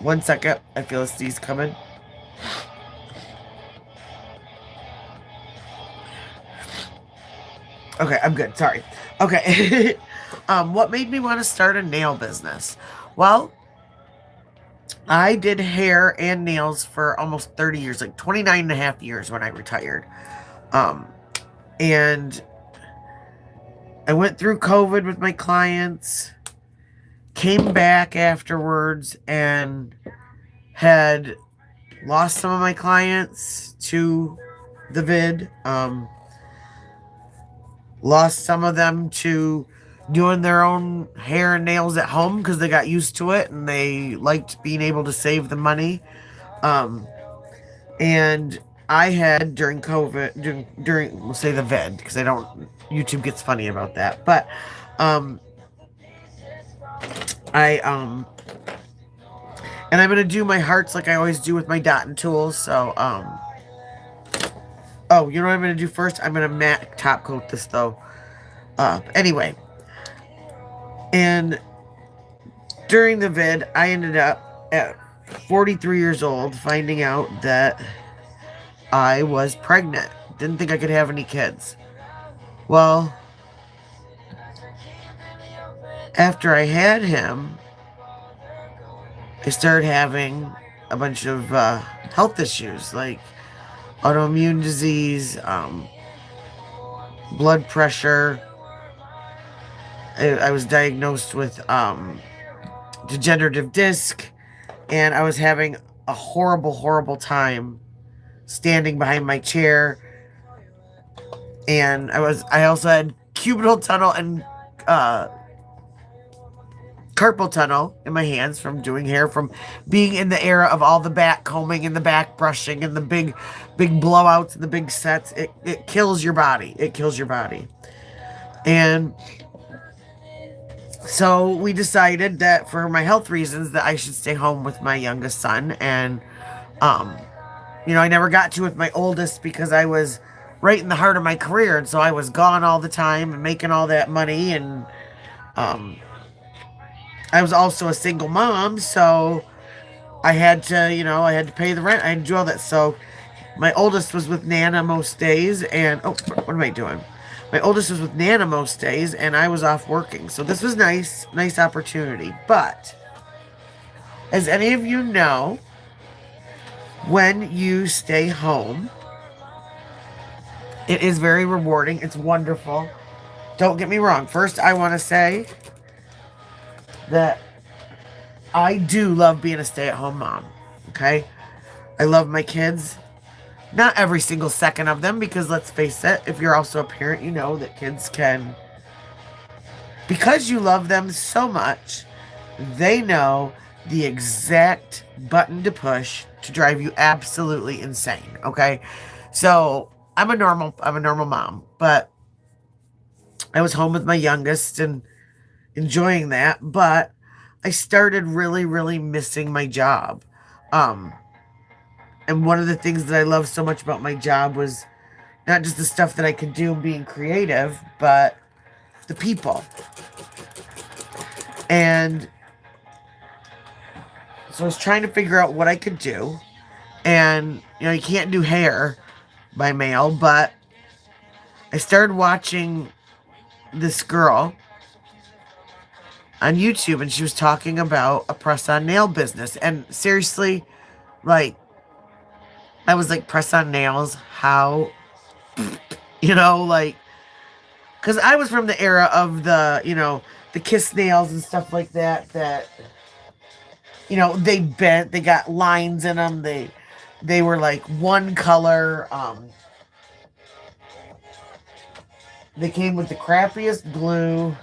One second, I feel a sneeze coming. Okay, I'm good. Sorry. Okay. What made me want to start a nail business? Well, I did hair and nails for almost 30 years, like 29 and a half years when I retired. And I went through COVID with my clients, came back afterwards, and had lost some of my clients to the vid. Lost some of them to doing their own hair and nails at home because they got used to it and they liked being able to save the money. And I had during COVID, during we'll say the vid, because YouTube gets funny about that. But and I'm gonna do my hearts like I always do with my dotting tools. So oh, you know what I'm going to do first? I'm going to matte top coat this, though. Anyway. And during the vid, I ended up at 43 years old finding out that I was pregnant. Didn't think I could have any kids. Well, after I had him, I started having a bunch of health issues, like autoimmune disease, blood pressure. I was diagnosed with degenerative disc, and I was having a horrible, horrible time standing behind my chair. And I also had cubital tunnel and carpal tunnel in my hands from doing hair, from being in the era of all the back combing and the back brushing and the big blowouts and the big sets. It kills your body. It kills your body. And so we decided that for my health reasons that I should stay home with my youngest son. And um I never got to with my oldest because I was right in the heart of my career, and so I was gone all the time and making all that money. And um I was also a single mom, so I had to, I had to pay the rent. I had to do all that. So my oldest was with Nana most days, and what am I doing? My oldest was with Nana most days, and I was off working. So this was nice opportunity. But as any of you know, when you stay home, it is very rewarding. It's wonderful. Don't get me wrong. First, I want to say that I do love being a stay-at-home mom. Okay? I love my kids. Not every single second of them, because let's face it, if you're also a parent, you know that kids can, because you love them so much, they know the exact button to push to drive you absolutely insane. Okay? So I'm a normal mom, but I was home with my youngest and enjoying that, but I started really missing my job. Um, and one of the things that I loved so much about my job was not just the stuff that I could do being creative, but the people. And so I was trying to figure out what I could do. And, you can't do hair by mail, but I started watching this girl on YouTube, and she was talking about a press-on nail business. And seriously, like, I was like, press-on nails? How? Like, because I was from the era of the kiss nails and stuff like that, they bent, they got lines in them, they were like one color, they came with the crappiest glue,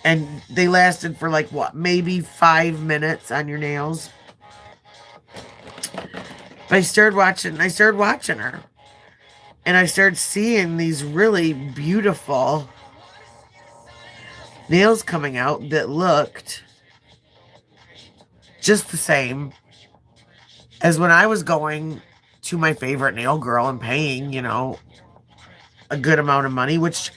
and they lasted for like what, maybe 5 minutes on your nails. But I started watching her. And I started seeing these really beautiful nails coming out that looked just the same as when I was going to my favorite nail girl and paying, a good amount of money, which,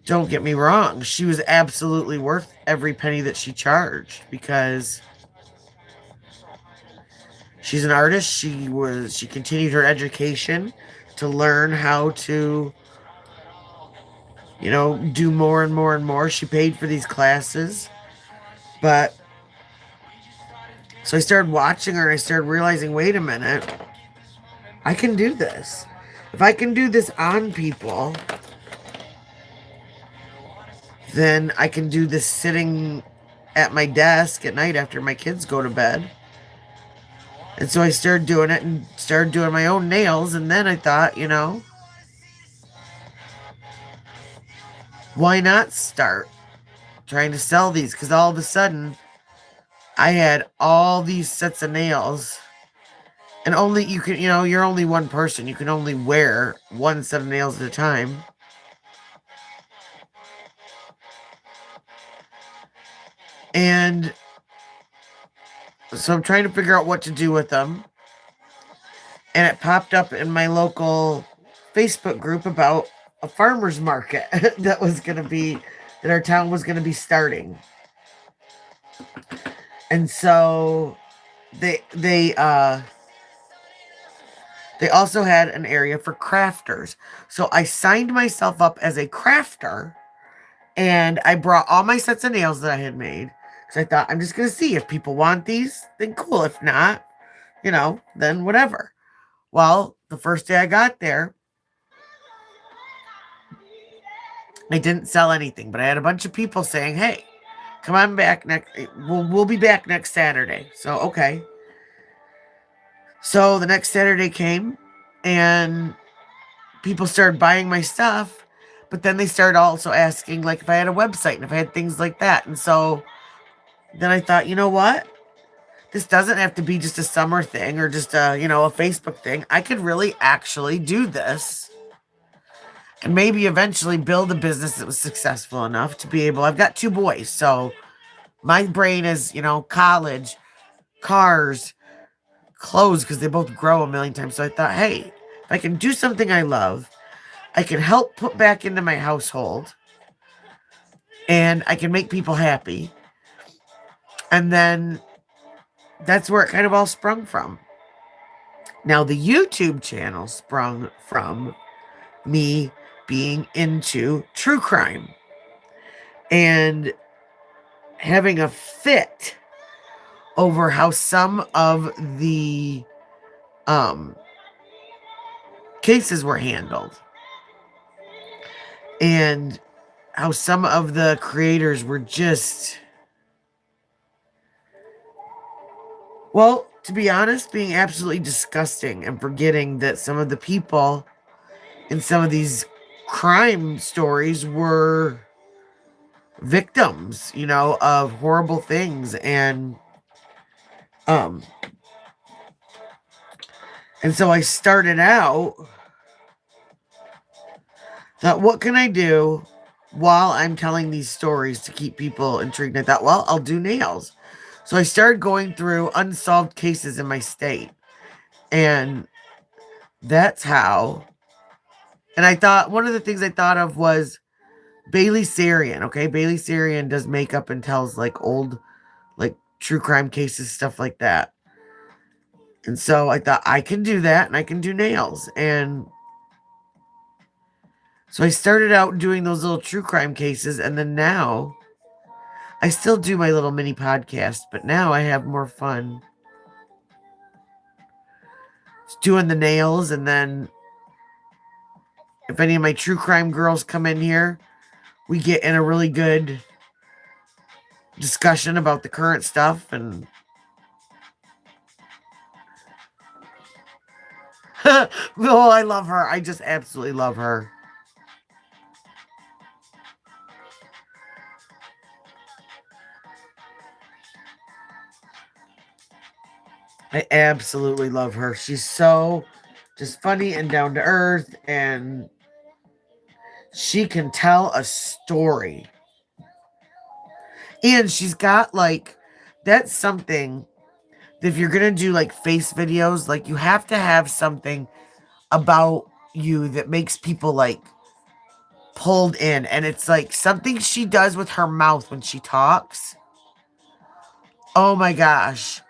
don't get me wrong, she was absolutely worth every penny that she charged, because she's an artist. She continued her education to learn how to, do more and more and more. She paid for these classes. But so I started watching her, and I started realizing, wait a minute, I can do this. If I can do this on people, then I can do this sitting at my desk at night after my kids go to bed. And so I started doing it and started doing my own nails. And then I thought, why not start trying to sell these? Because all of a sudden, I had all these sets of nails. And only you can, you're only one person. You can only wear one set of nails at a time. And so I'm trying to figure out what to do with them. And it popped up in my local Facebook group about a farmer's market that our town was going to be starting. And so they also had an area for crafters. So I signed myself up as a crafter, and I brought all my sets of nails that I had made. Because I thought, I'm just going to see if people want these, then cool. If not, then whatever. Well, the first day I got there, I didn't sell anything, but I had a bunch of people saying, hey, come on back we'll be back next Saturday. So, okay. So the next Saturday came, and people started buying my stuff, but then they started also asking, like, if I had a website and if I had things like that. And so then I thought, you know what? This doesn't have to be just a summer thing or just a Facebook thing. I could really actually do this and maybe eventually build a business that was successful enough to be able. I've got two boys, so my brain is, college, cars, clothes, because they both grow a million times. So I thought, hey, if I can do something I love, I can help put back into my household and I can make people happy. And then that's where it kind of all sprung from. Now, the YouTube channel sprung from me being into true crime and having a fit over how some of the cases were handled and how some of the creators were just, well, to be honest, being absolutely disgusting and forgetting that some of the people in some of these crime stories were victims, of horrible things. Um and so I started out, thought, what can I do while I'm telling these stories to keep people intrigued? I thought, well, I'll do nails. So I started going through unsolved cases in my state. And that's how. And I thought, one of the things I thought of was Bailey Sarian. Okay. Bailey Sarian does makeup and tells like old, like true crime cases, stuff like that. And so I thought I can do that and I can do nails. And so I started out doing those little true crime cases. And then now I still do my little mini podcast, but now I have more fun doing the nails. And then if any of my true crime girls come in here, we get in a really good discussion about the current stuff. And oh, I love her. I just absolutely love her. I absolutely love her. She's so just funny and down to earth, and she can tell a story. And she's got like, that's something that if you're going to do like face videos, like you have to have something about you that makes people like pulled in. And it's like something she does with her mouth when she talks. Oh my gosh.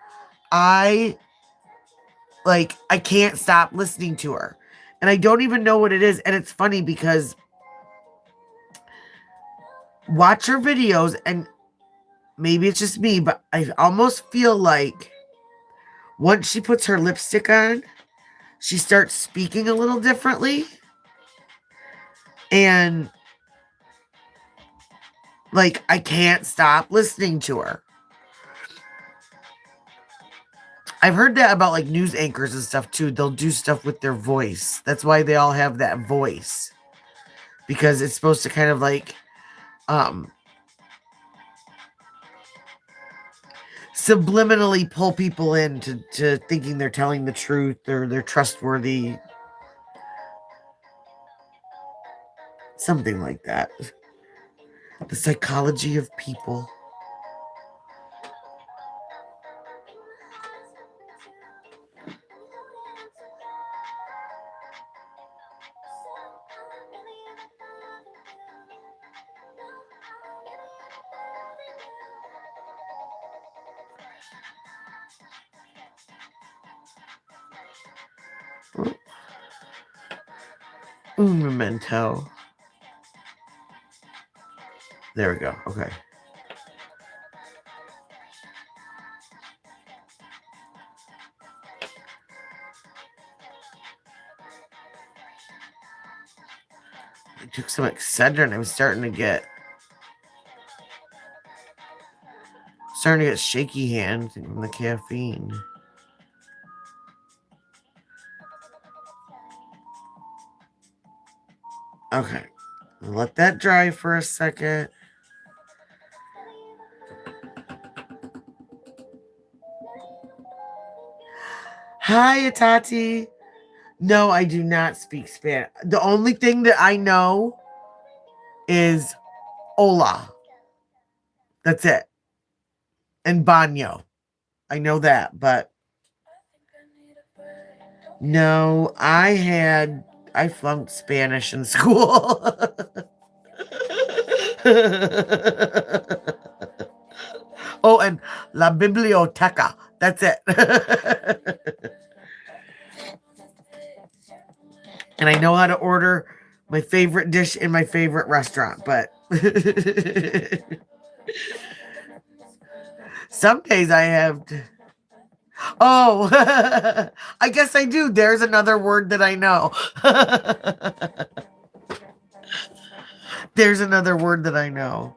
I can't stop listening to her. And I don't even know what it is. And it's funny because watch her videos, and maybe it's just me, but I almost feel like once she puts her lipstick on, she starts speaking a little differently. And like, I can't stop listening to her. I've heard that about like news anchors and stuff too. They'll do stuff with their voice. That's why they all have that voice. Because it's supposed to kind of like subliminally pull people in to thinking they're telling the truth or they're trustworthy. Something like that. The psychology of people. Un memento. There we go. Okay. I took some Excedrin. I'm starting to get shaky hands from the caffeine. Okay. Let that dry for a second. Hi, Atati. No, I do not speak Spanish. The only thing that I know is hola. That's it. And baño. I know that, but no, I flunked Spanish in school. Oh, and la biblioteca. That's it. And I know how to order my favorite dish in my favorite restaurant, but some days I have to. Oh, I guess I do. There's another word that I know. There's another word that I know.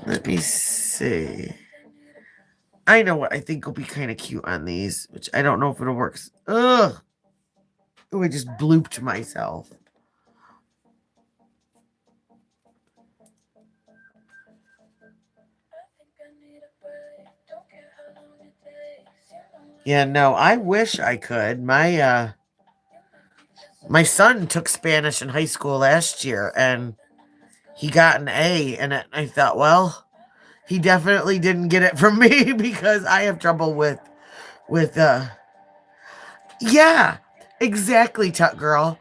Let me see. I know what I think will be kind of cute on these, which I don't know if it'll work. Ugh. Oh, I just blooped myself. Yeah, no, I wish I could. My son took Spanish in high school last year and he got an A in it. I thought, well, he definitely didn't get it from me because I have trouble with yeah, exactly, Tuck girl.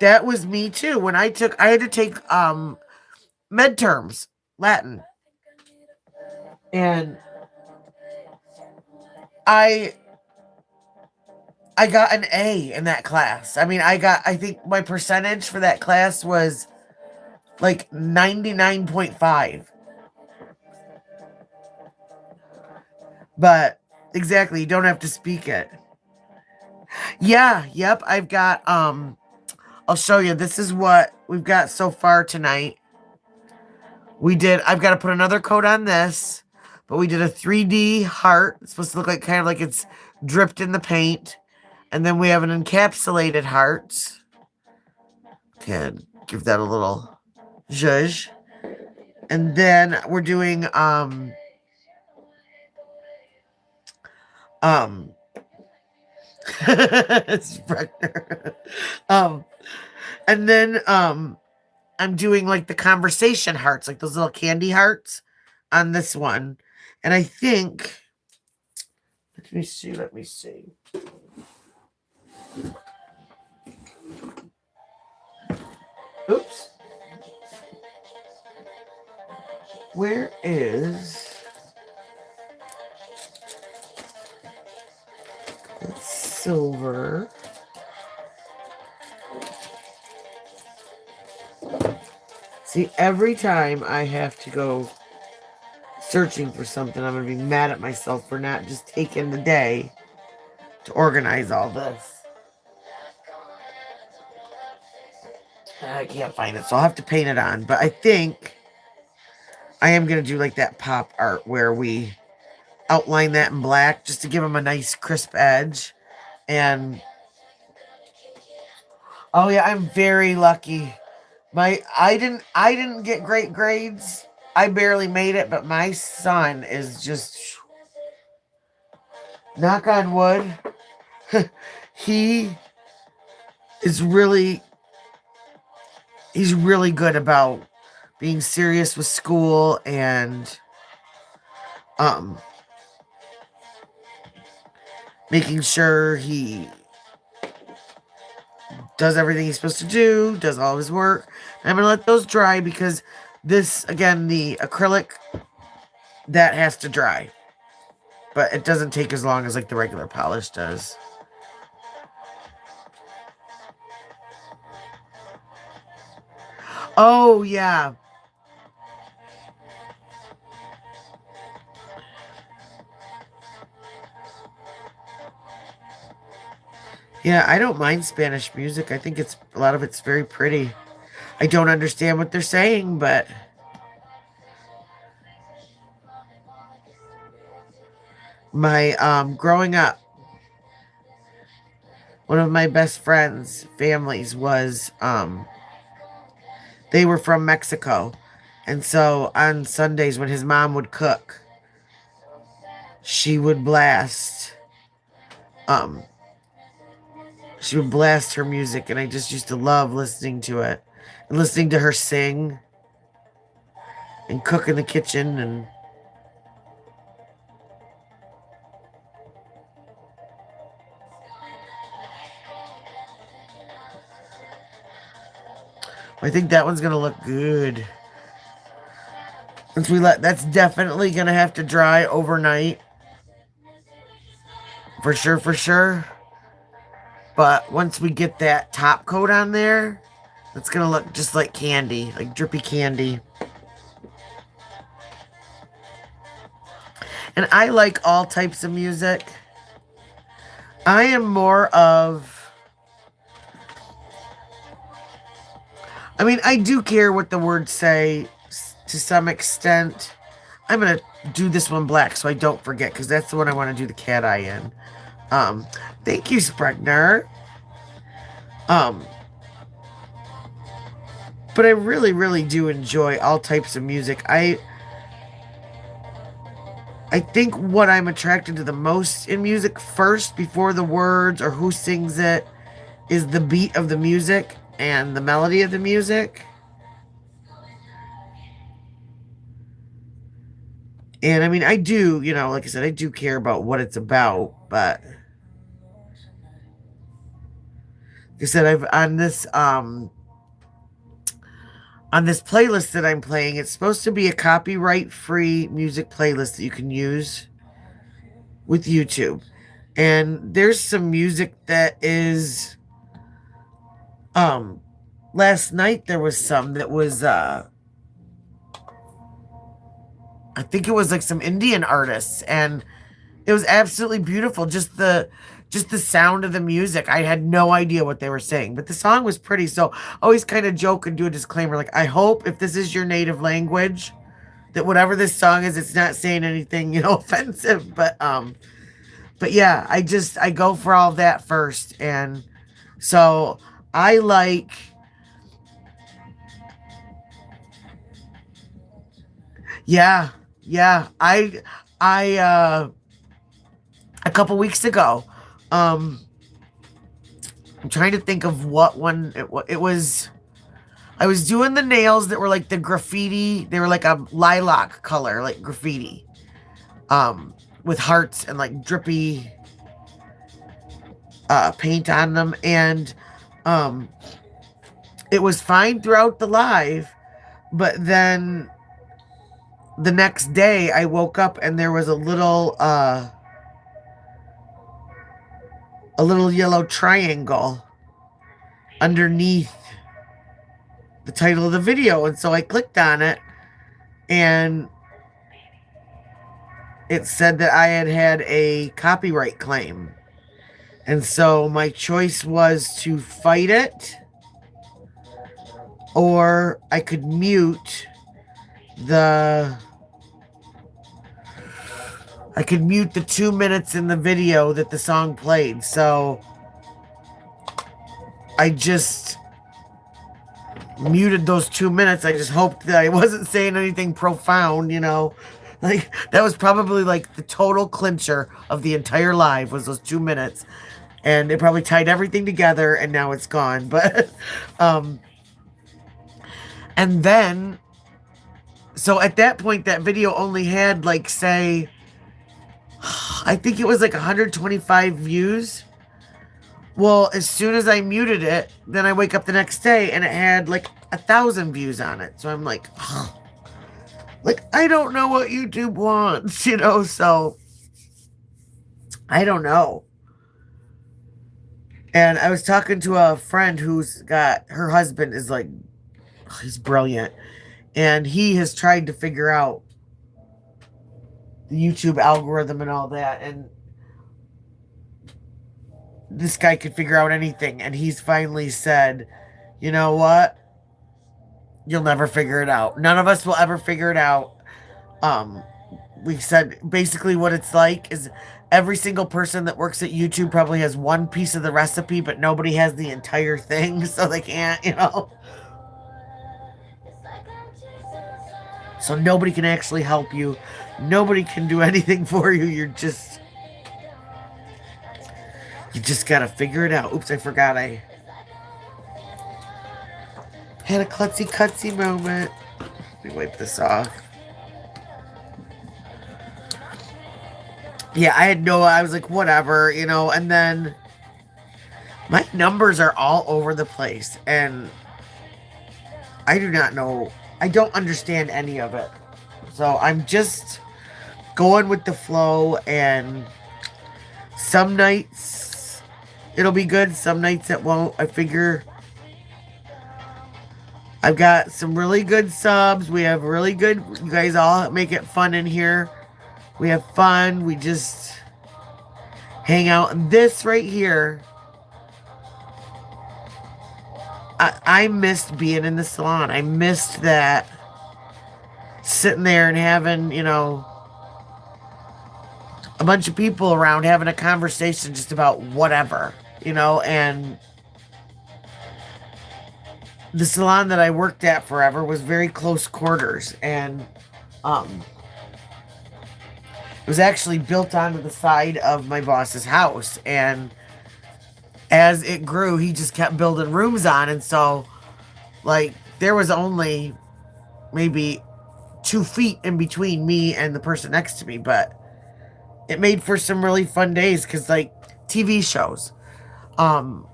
That was me too. When I had to take midterms, Latin. And I I got an A in that class. I mean, I think my percentage for that class was like 99.5. But exactly, you don't have to speak it. Yeah, yep, I'll show you. This is what we've got so far tonight. I've got to put another coat on this, but we did a 3D heart. It's supposed to look like kind of like it's dripped in the paint. And then we have an encapsulated heart. Can give that a little zhuzh. And then we're doing um Sprecher. um and then I'm doing like the conversation hearts, like those little candy hearts on this one. And I think let me see. Oops. Where is silver? See, every time I have to go searching for something, I'm going to be mad at myself for not just taking the day to organize all this. I can't find it, so I'll have to paint it on. But I think I am going to do like that pop art where we outline that in black just to give them a nice crisp edge. And oh yeah, I'm very lucky. I didn't get great grades. I barely made it, but my son is just knock on wood. he is really he's really good about being serious with school and um making sure he does everything he's supposed to do, does all of his work. I'm going to let those dry because this, again, the acrylic, that has to dry. But it doesn't take as long as like the regular polish does. Oh, yeah. Yeah, I don't mind Spanish music. I think a lot of it's very pretty. I don't understand what they're saying, but my growing up, one of my best friends' families was they were from Mexico. And so on Sundays when his mom would cook, she would blast um she would blast her music, and I just used to love listening to it and listening to her sing and cook in the kitchen. And I think that one's gonna look good. Once we let that's definitely gonna have to dry overnight. For sure, for sure. But once we get that top coat on there, it's gonna look just like candy, like drippy candy. And I like all types of music. I am more of, I mean, I do care what the words say to some extent. I'm going to do this one black so I don't forget, because that's the one I want to do the cat eye in. Thank you, Spregner. But I really, really do enjoy all types of music. I think what I'm attracted to the most in music, first, before the words or who sings it, is the beat of the music and the melody of the music. And I mean, I do, like I said, I do care about what it's about, but like I said, I've on this playlist that I'm playing, it's supposed to be a copyright-free music playlist that you can use with YouTube. And there's some music that is last night there was some that was I think it was like some Indian artists, and it was absolutely beautiful. Just the sound of the music. I had no idea what they were saying, but the song was pretty. So I always kind of joke and do a disclaimer, like, I hope if this is your native language, that whatever this song is, it's not saying anything, offensive. But yeah, I go for all that first. And so I like, yeah, I a couple weeks ago, I'm trying to think of what one it was. I was doing the nails that were like the graffiti. They were like a lilac color, like graffiti, with hearts and like drippy paint on them. And it was fine throughout the live, but then the next day I woke up and there was a little yellow triangle underneath the title of the video. And so I clicked on it, and it said that I had a copyright claim. And so my choice was to fight it, or I could mute the 2 minutes in the video that the song played. So I just muted those 2 minutes. I just hoped that I wasn't saying anything profound, Like, that was probably like the total clincher of the entire live, was those 2 minutes. And it probably tied everything together, and now it's gone. But and then, so at that point, that video only had, like, say, I think it was like 125 views. Well, as soon as I muted it, then I wake up the next day and it had like 1,000 views on it. So I'm like, oh, like, I don't know what YouTube wants, so I don't know. And I was talking to a friend who's got, her husband is like, he's brilliant. And he has tried to figure out the YouTube algorithm and all that. And this guy could figure out anything. And he's finally said, you know what? You'll never figure it out. None of us will ever figure it out. We said basically what it's like is every single person that works at YouTube probably has one piece of the recipe, but nobody has the entire thing. So they can't, So So nobody can actually help you. Nobody can do anything for you. You just gotta figure it out. Oops, I forgot I had a klutzy cutsy moment. Let me wipe this off. Yeah, I was like, whatever, and then my numbers are all over the place, and I do not know, I don't understand any of it. So I'm just going with the flow, and some nights it'll be good, some nights it won't. I figure I've got some really good subs. We have really good, you guys all make it fun in here. We have fun. We just hang out. And this right here, I missed being in the salon. I missed that sitting there and having, a bunch of people around having a conversation just about whatever, and the salon that I worked at forever was very close quarters, and it was actually built onto the side of my boss's house, and as it grew, he just kept building rooms on, and so, like, there was only maybe 2 feet in between me and the person next to me, but it made for some really fun days, because, like, TV shows. One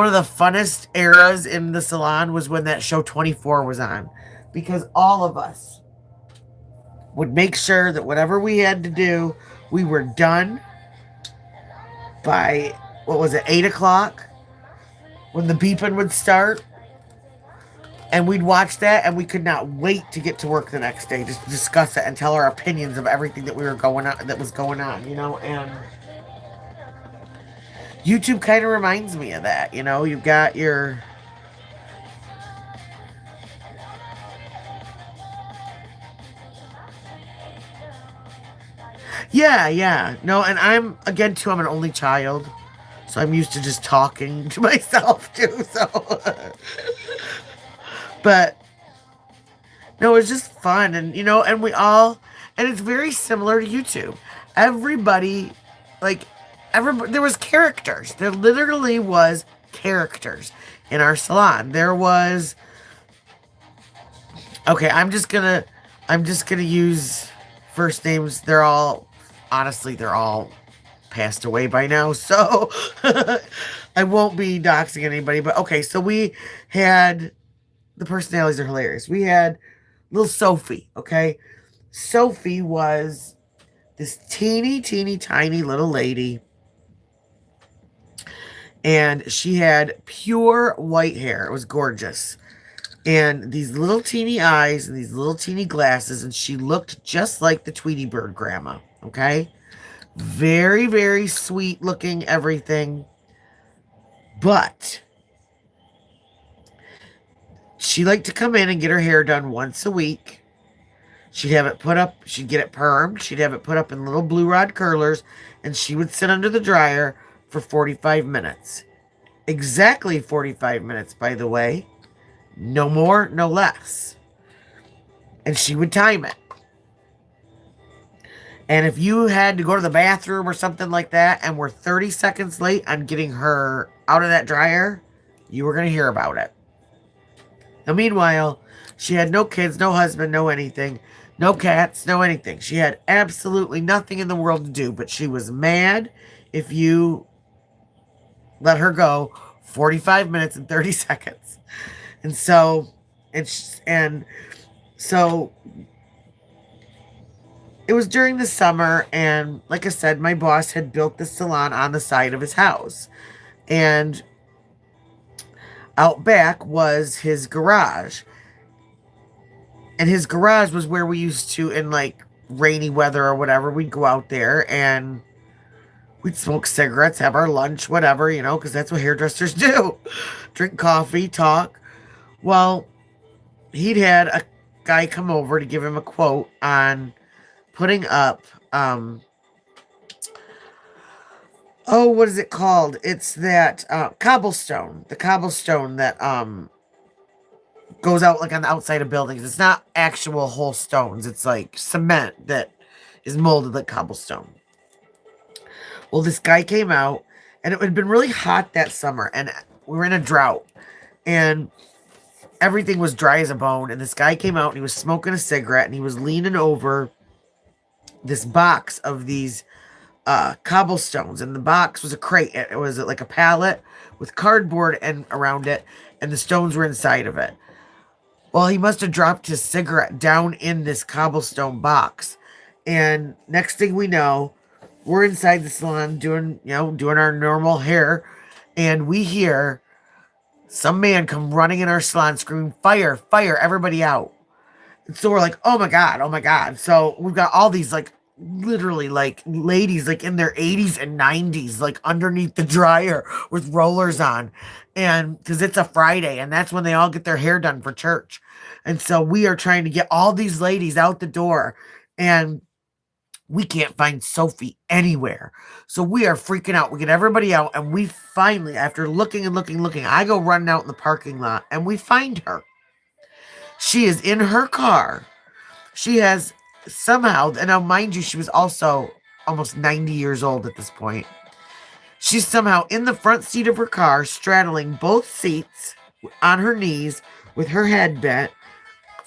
of the funnest eras in the salon was when that show 24 was on, because all of us would make sure that whatever we had to do, we were done by, 8 o'clock, when the beeping would start. And we'd watch that, and we could not wait to get to work the next day, just to discuss it and tell our opinions of everything that was going on, and YouTube kind of reminds me of that, you've got your... Yeah. No, and I'm an only child, so I'm used to just talking to myself, too, so... But, no, it's just fun, and, and it's very similar to YouTube. Everybody, there was characters. There literally was characters in our salon. There was... Okay, I'm just gonna use first names. Honestly, they're all passed away by now, so I won't be doxing anybody, but okay, so we had, the personalities are hilarious. We had little Sophie, okay? Sophie was this teeny tiny little lady, and she had pure white hair. It was gorgeous. And these little teeny eyes and these little teeny glasses, and she looked just like the Tweety Bird grandma, okay? Very, very sweet looking, everything. But she liked to come in and get her hair done once a week. She'd have it put up, she'd get it permed, she'd have it put up in little blue rod curlers, and she would sit under the dryer for 45 minutes. Exactly 45 minutes, by the way. No more, no less. And she would time it. And if you had to go to the bathroom or something like that and were 30 seconds late on getting her out of that dryer, you were going to hear about it. Now, meanwhile, she had no kids, no husband, no anything, no cats, no anything. She had absolutely nothing in the world to do, but she was mad if you let her go 45 minutes and 30 seconds. And so it was during the summer, and like I said, my boss had built the salon on the side of his house. And out back was his garage. And his garage was where we used to, in like rainy weather or whatever, we'd go out there and we'd smoke cigarettes, have our lunch, whatever, because that's what hairdressers do. Drink coffee, talk. Well, he'd had a guy come over to give him a quote on putting up, what is it called? It's that cobblestone. The cobblestone that goes out like on the outside of buildings. It's not actual whole stones. It's like cement that is molded like cobblestone. Well, this guy came out, and it had been really hot that summer, and we were in a drought, and everything was dry as a bone. And this guy came out, and he was smoking a cigarette, and he was leaning over this box of these cobblestones, and the box was a crate. It was like a pallet with cardboard and around it, and the stones were inside of it. Well, he must have dropped his cigarette down in this cobblestone box, and next thing we know, we're inside the salon doing our normal hair, and we hear some man come running in our salon screaming, "Fire, fire, everybody out." And so we're like, "Oh my God, oh my God." So we've got all these like literally like ladies like in their 80s and 90s like underneath the dryer with rollers on, and because it's a Friday and that's when they all get their hair done for church. And so we are trying to get all these ladies out the door, and we can't find Sophie anywhere. So we are freaking out. We get everybody out, and we finally, after looking and looking, I go running out in the parking lot, and we find her. She is in her car. She has somehow, and now mind you, she was also almost 90 years old at this point. She's somehow in the front seat of her car, straddling both seats on her knees with her head bent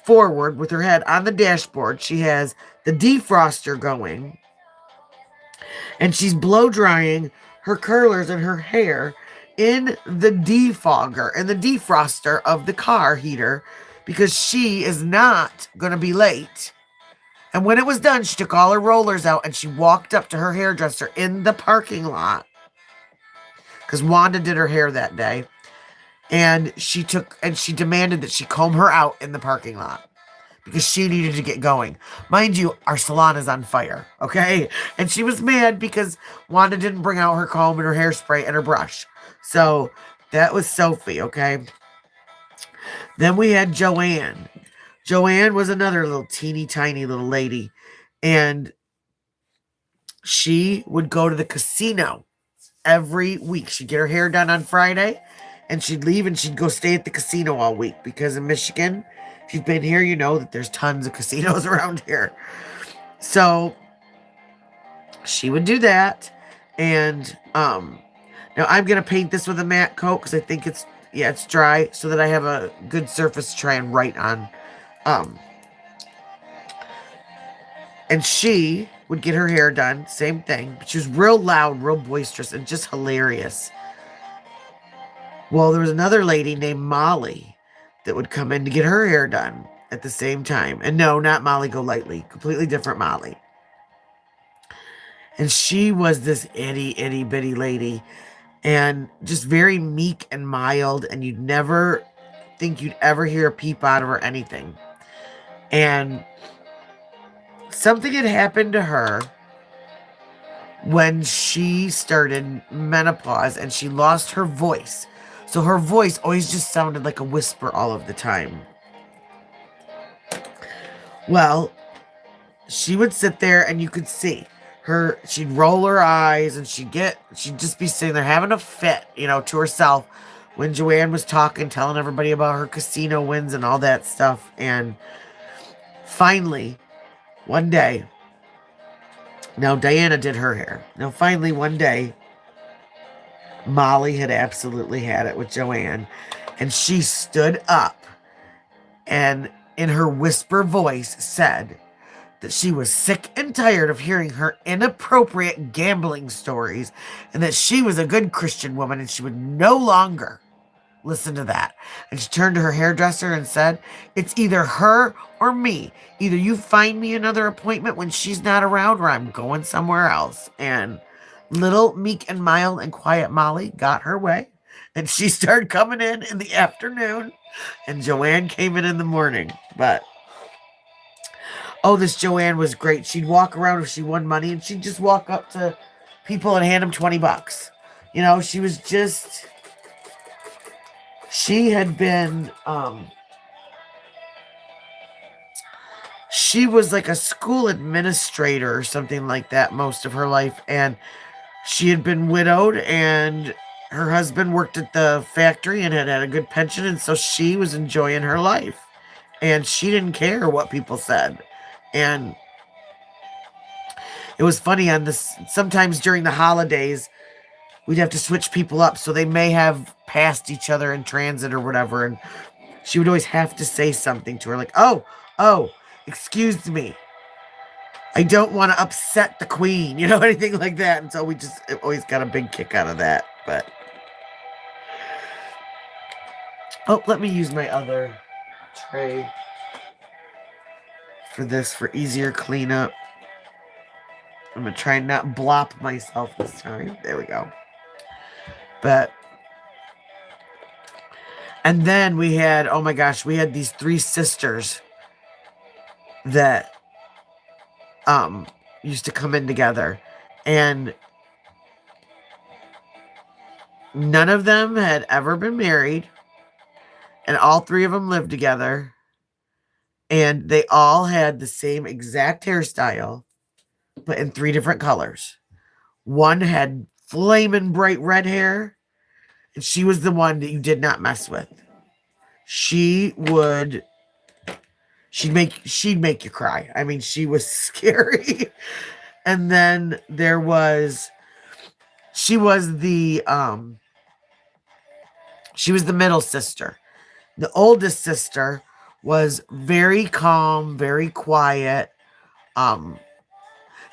forward, with her head on the dashboard. She has the defroster going, and she's blow drying her curlers and her hair in the defogger and the defroster of the car heater, because she is not going to be late. And when it was done, she took all her rollers out and she walked up to her hairdresser in the parking lot, because Wanda did her hair that day. And she demanded that she comb her out in the parking lot because she needed to get going. Mind you, our salon is on fire, okay? And she was mad because Wanda didn't bring out her comb and her hairspray and her brush. So that was Sophie, okay? Then we had Joanne. Joanne was another little teeny tiny little lady, and she would go to the casino every week. She'd get her hair done on Friday, and she'd leave and she'd go stay at the casino all week, because in Michigan, if you've been here, you know that there's tons of casinos around here. So she would do that. And now I'm going to paint this with a matte coat because I think it's dry, so that I have a good surface to try and write on. And she would get her hair done, same thing, but she was real loud, real boisterous, and just hilarious. Well, there was another lady named Molly that would come in to get her hair done at the same time. And no, not Molly Golightly, completely different Molly. And she was this itty bitty lady, and just very meek and mild, and you'd never think you'd ever hear a peep out of her, anything. And something had happened to her when she started menopause, and she lost her voice. So her voice always just sounded like a whisper all of the time. Well, she would sit there and you could see her, she'd roll her eyes, and she'd just be sitting there having a fit, to herself, when Joanne was talking, telling everybody about her casino wins and all that stuff. And finally, one day, now Diana did her hair. Now finally, one day, Molly had absolutely had it with Joanne, and she stood up and in her whisper voice said that she was sick and tired of hearing her inappropriate gambling stories, and that she was a good Christian woman and she would no longer listen to that. And she turned to her hairdresser and said, "It's either her or me. Either you find me another appointment when she's not around, or I'm going somewhere else." And little meek and mild and quiet Molly got her way, and she started coming in the afternoon, and Joanne came in the morning. But this Joanne was great. She'd walk around if she won money, and she'd just walk up to people and hand them $20. She was just, she had been, she was like a school administrator or something like that most of her life, and she had been widowed, and her husband worked at the factory and had a good pension, and so she was enjoying her life. And she didn't care what people said. And it was funny on this, sometimes during the holidays, we'd have to switch people up. So they may have passed each other in transit or whatever. And she would always have to say something to her, like, oh, excuse me. I don't want to upset the queen, anything like that. And so we just always got a big kick out of that. But, oh, let me use my other tray for this for easier cleanup. I'm going to try and not blop myself this time. There we go. But, and then we had, oh my gosh, we had these 3 sisters that used to come in together, and none of them had ever been married, and all 3 of them lived together, and they all had the same exact hairstyle, but in 3 different colors. One had flaming bright red hair, and she was the one that you did not mess with. She'd make you cry. I mean, she was scary. And then she was the middle sister. The oldest sister was very calm, very quiet.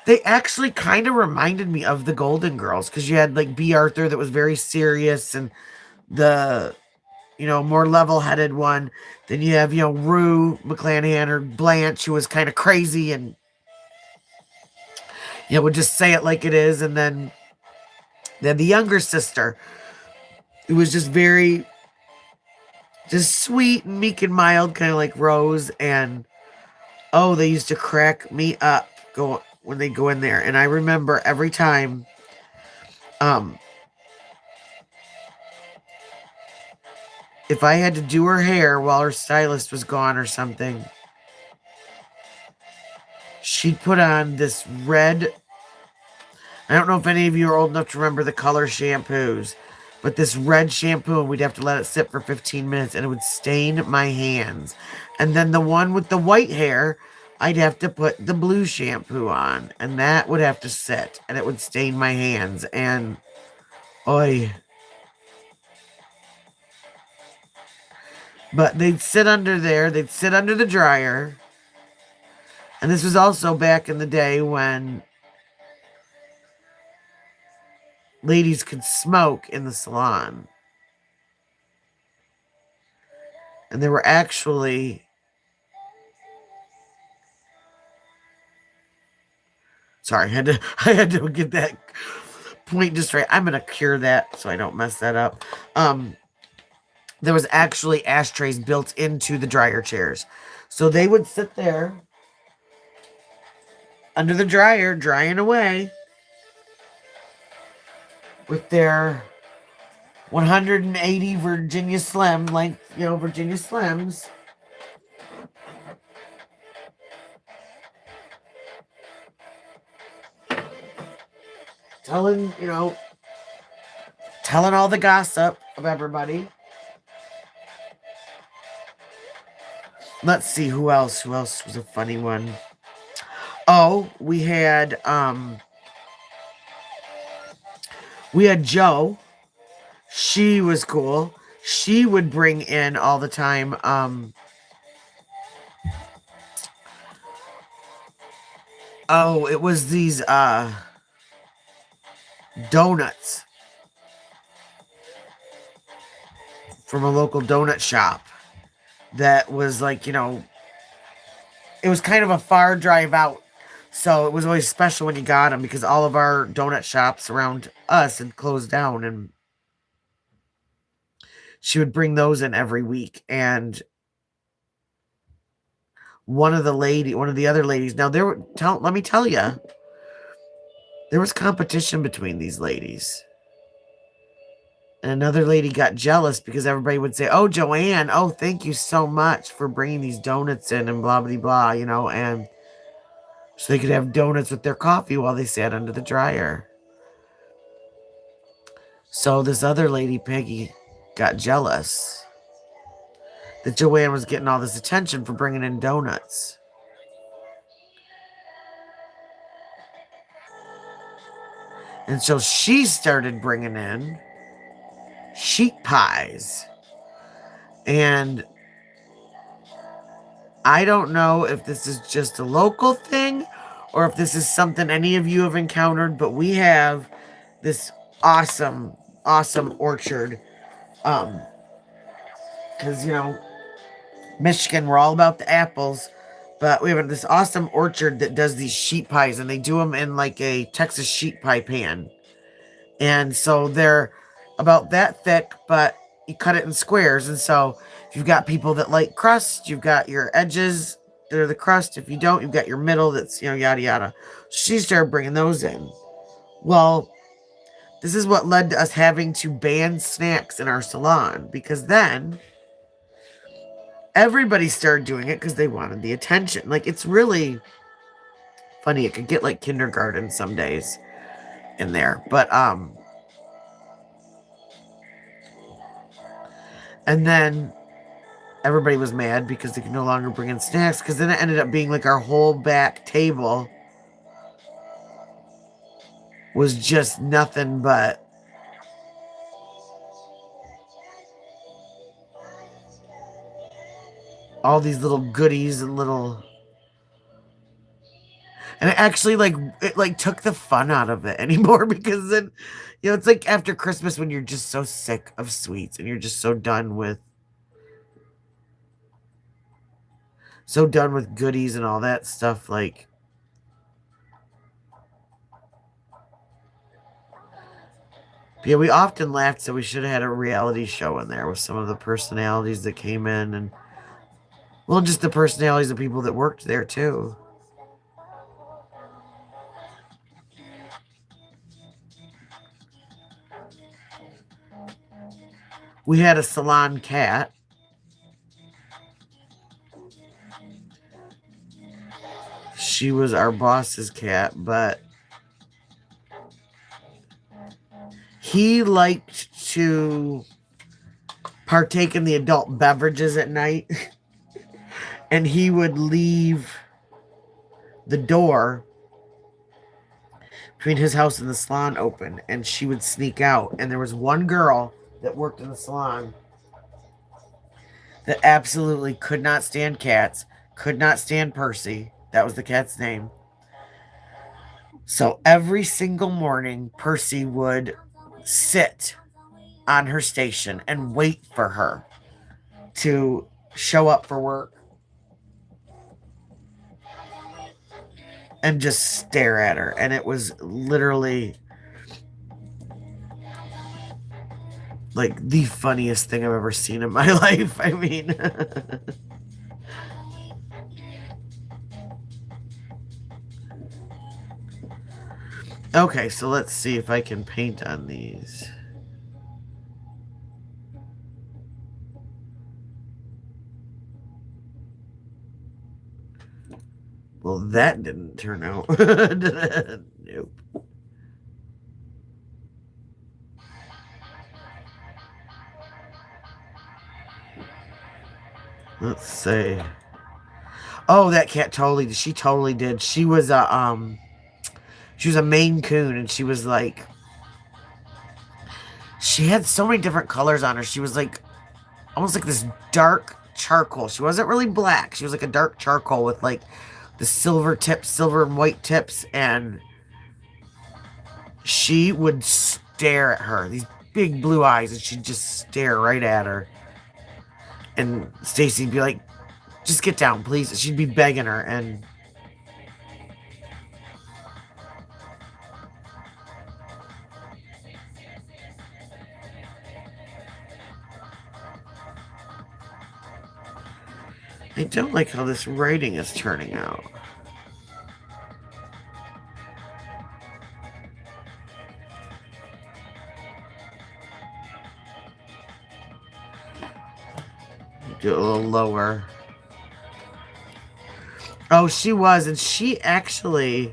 They actually kind of reminded me of the Golden Girls, because you had like B. Arthur that was very serious, and the more level-headed one. Then you have, Rue McClanahan or Blanche, who was kind of crazy and, would just say it like it is. And then the younger sister, who was just very, just sweet and meek and mild, kind of like Rose. And, oh, they used to crack me up when they go in there. And I remember every time, if I had to do her hair while her stylist was gone or something, she'd put on this red, I don't know if any of you are old enough to remember the color shampoos, but this red shampoo, and we'd have to let it sit for 15 minutes, and it would stain my hands. And then the one with the white hair, I'd have to put the blue shampoo on, and that would have to sit, and it would stain my hands. And, oy. But they'd sit under there. They'd sit under the dryer. And this was also back in the day when ladies could smoke in the salon. And there were actually... Sorry, I had to get that point just right. I'm going to cure that so I don't mess that up. There was actually ashtrays built into the dryer chairs. So they would sit there under the dryer, drying away with their 180 Virginia Slim, Virginia Slims. Telling all the gossip of everybody. Let's see, who else? Who else was a funny one? Oh, we had Jo. She was cool. She would bring in all the time it was these donuts from a local donut shop that was like, it was kind of a far drive out. So it was always special when you got them, because all of our donut shops around us had closed down, and she would bring those in every week. And one of the other ladies, now let me tell you, there was competition between these ladies. And another lady got jealous because everybody would say, "Oh, Joanne, oh, thank you so much for bringing these donuts in," and blah, blah, blah, and so they could have donuts with their coffee while they sat under the dryer. So this other lady, Peggy, got jealous that Joanne was getting all this attention for bringing in donuts. And so she started bringing in sheet pies. And I don't know if this is just a local thing or if this is something any of you have encountered, but we have this awesome, awesome orchard. Because, Michigan, we're all about the apples, but we have this awesome orchard that does these sheet pies, and they do them in like a Texas sheet pie pan. And so they're about that thick, but you cut it in squares. And so if you've got people that like crust, you've got your edges that are the crust. If you don't, you've got your middle that's, yada, yada. She started bringing those in. Well, this is what led to us having to ban snacks in our salon, because then everybody started doing it because they wanted the attention. Like, it's really funny. It could get like kindergarten some days in there. But, and then everybody was mad because they could no longer bring in snacks, because then it ended up being like our whole back table was just nothing but all these little goodies and little, and it actually it took the fun out of it anymore, because then it's like after Christmas when you're just so sick of sweets and you're just so done with goodies and all that stuff. Like, yeah, we often laughed, so we should have had a reality show in there with some of the personalities that came in, and well, just the personalities of people that worked there too. We had a salon cat. She was our boss's cat, but he liked to partake in the adult beverages at night. And he would leave the door between his house and the salon open, and she would sneak out. And there was one girl that worked in the salon that absolutely could not stand cats, could not stand Percy. That was the cat's name. So every single morning, Percy would sit on her station and wait for her to show up for work and just stare at her. And it was literally like the funniest thing I've ever seen in my life. I mean, okay, so let's see if I can paint on these. Well, that didn't turn out. Nope. Let's see. Oh, that cat she totally did. She was a Maine Coon, and she was like, she had so many different colors on her. She was like almost like this dark charcoal. She wasn't really black. She was like a dark charcoal with like the silver and white tips, and she would stare at her, these big blue eyes, and she'd just stare right at her. And Stacy'd be like, just get down, please. She'd be begging her, and I don't like how this writing is turning out. Do it a little lower. Oh, she was, and she actually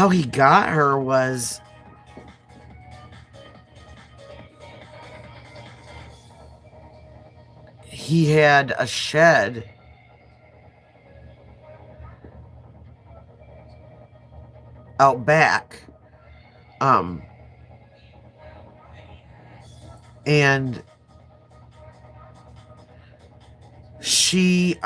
how he got her was he had a shed out back. And she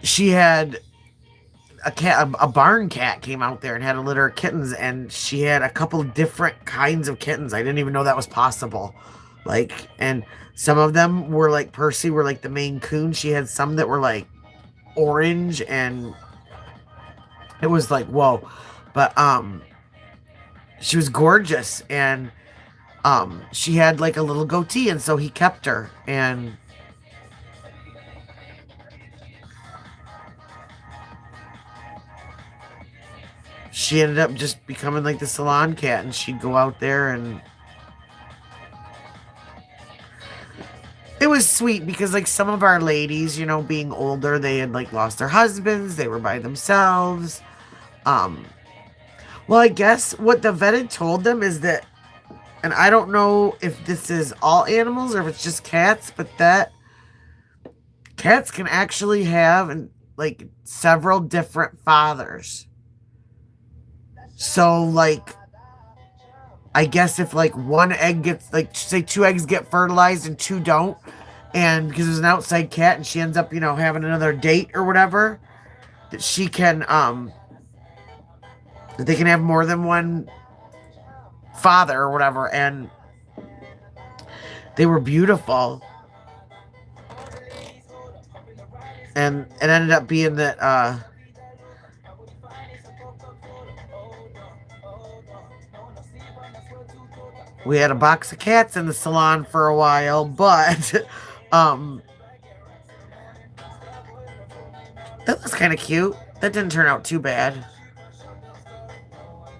she had a cat, a barn cat came out there and had a litter of kittens, and she had a couple different kinds of kittens. I didn't even know that was possible. Like, and some of them were like Percy, were like the Maine Coon. She had some that were like orange, and it was like whoa. But she was gorgeous, and she had like a little goatee, and so he kept her, and she ended up just becoming like the salon cat, and she'd go out there, and it was sweet because like some of our ladies, you know, being older, they had like lost their husbands, they were by themselves. um well, I guess what the vet had told them is that, and I don't know if this is all animals or if it's just cats, but that cats can actually have like several different fathers. So like I guess if like one egg gets, like say two eggs get fertilized and two don't, and because there's an outside cat and she ends up, you know, having another date or whatever, that she can that they can have more than one father or whatever. And they were beautiful. And it ended up being that we had a box of cats in the salon for a while, but that was kind of cute. That didn't turn out too bad.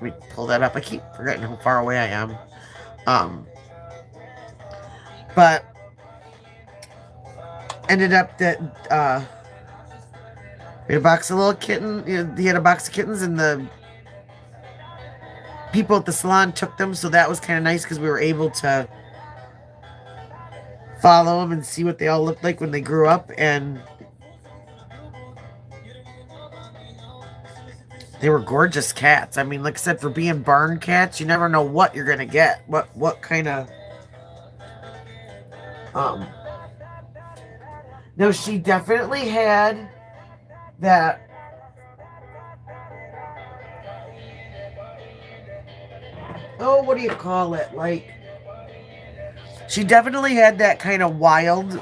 Let me pull that up. I keep forgetting how far away I am. But ended up that we had a box of little kitten. You know, he had a box of kittens, and the people at the salon took them, so that was kind of nice because we were able to follow them and see what they all looked like when they grew up. And they were gorgeous cats. I mean, like I said, for being barn cats, you never know what you're gonna get. What kind of no, she definitely had that. Oh, what do you call it? Like, she definitely had that kind of wild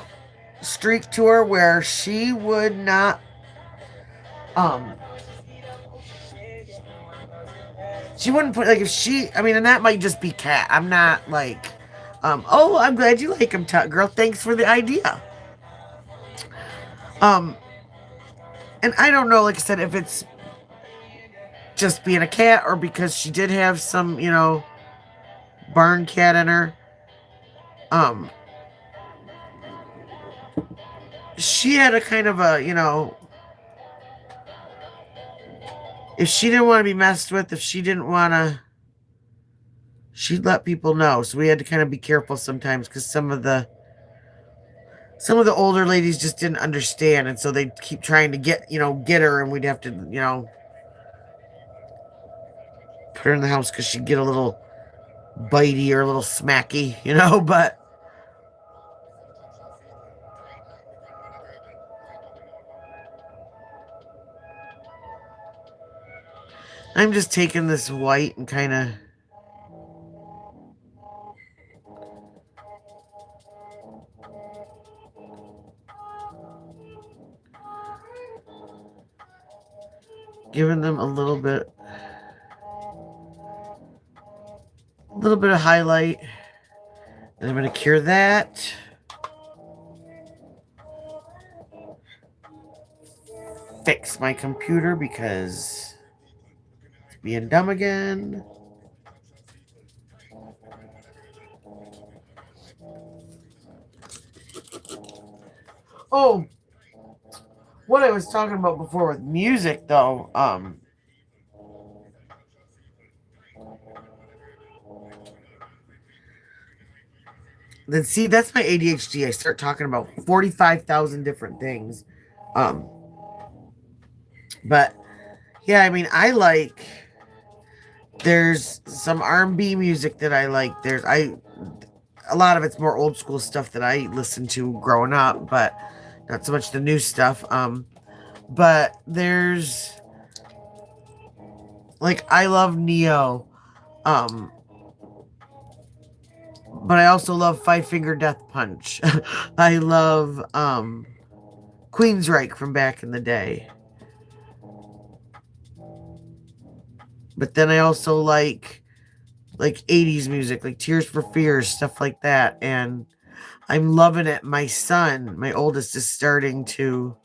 streak to her where she would not she wouldn't put, like, if she, I mean, and that might just be cat. I'm not like oh, I'm glad you like him, girl, thanks for the idea. um and I don't know, like I said, if it's just being a cat or because she did have some, you know, barn cat in her. She had a kind of a, you know, if she didn't want to be messed with, if she didn't want to, she'd let people know. So we had to kind of be careful sometimes because some of the older ladies just didn't understand, and so they'd keep trying to get, you know, get her, and we'd have to, you know, put her in the house because she'd get a little bitey or a little smacky, you know. But I'm just taking this white and kind of giving them a little bit of highlight. And I'm going to cure that. Fix my computer because it's being dumb again. Oh, what I was talking about before with music, though, then see, that's my ADHD. I start talking about 45,000 different things. Um, but yeah, I mean, there's some R&B music that I like. A lot of it's more old school stuff that I listened to growing up, but not so much the new stuff. But there's like I love Neo. Um, but I also love Five Finger Death Punch. I love Queensryche from back in the day. But then I also like 80s music, like Tears for Fears, stuff like that. And I'm loving it. My son, my oldest, is starting to.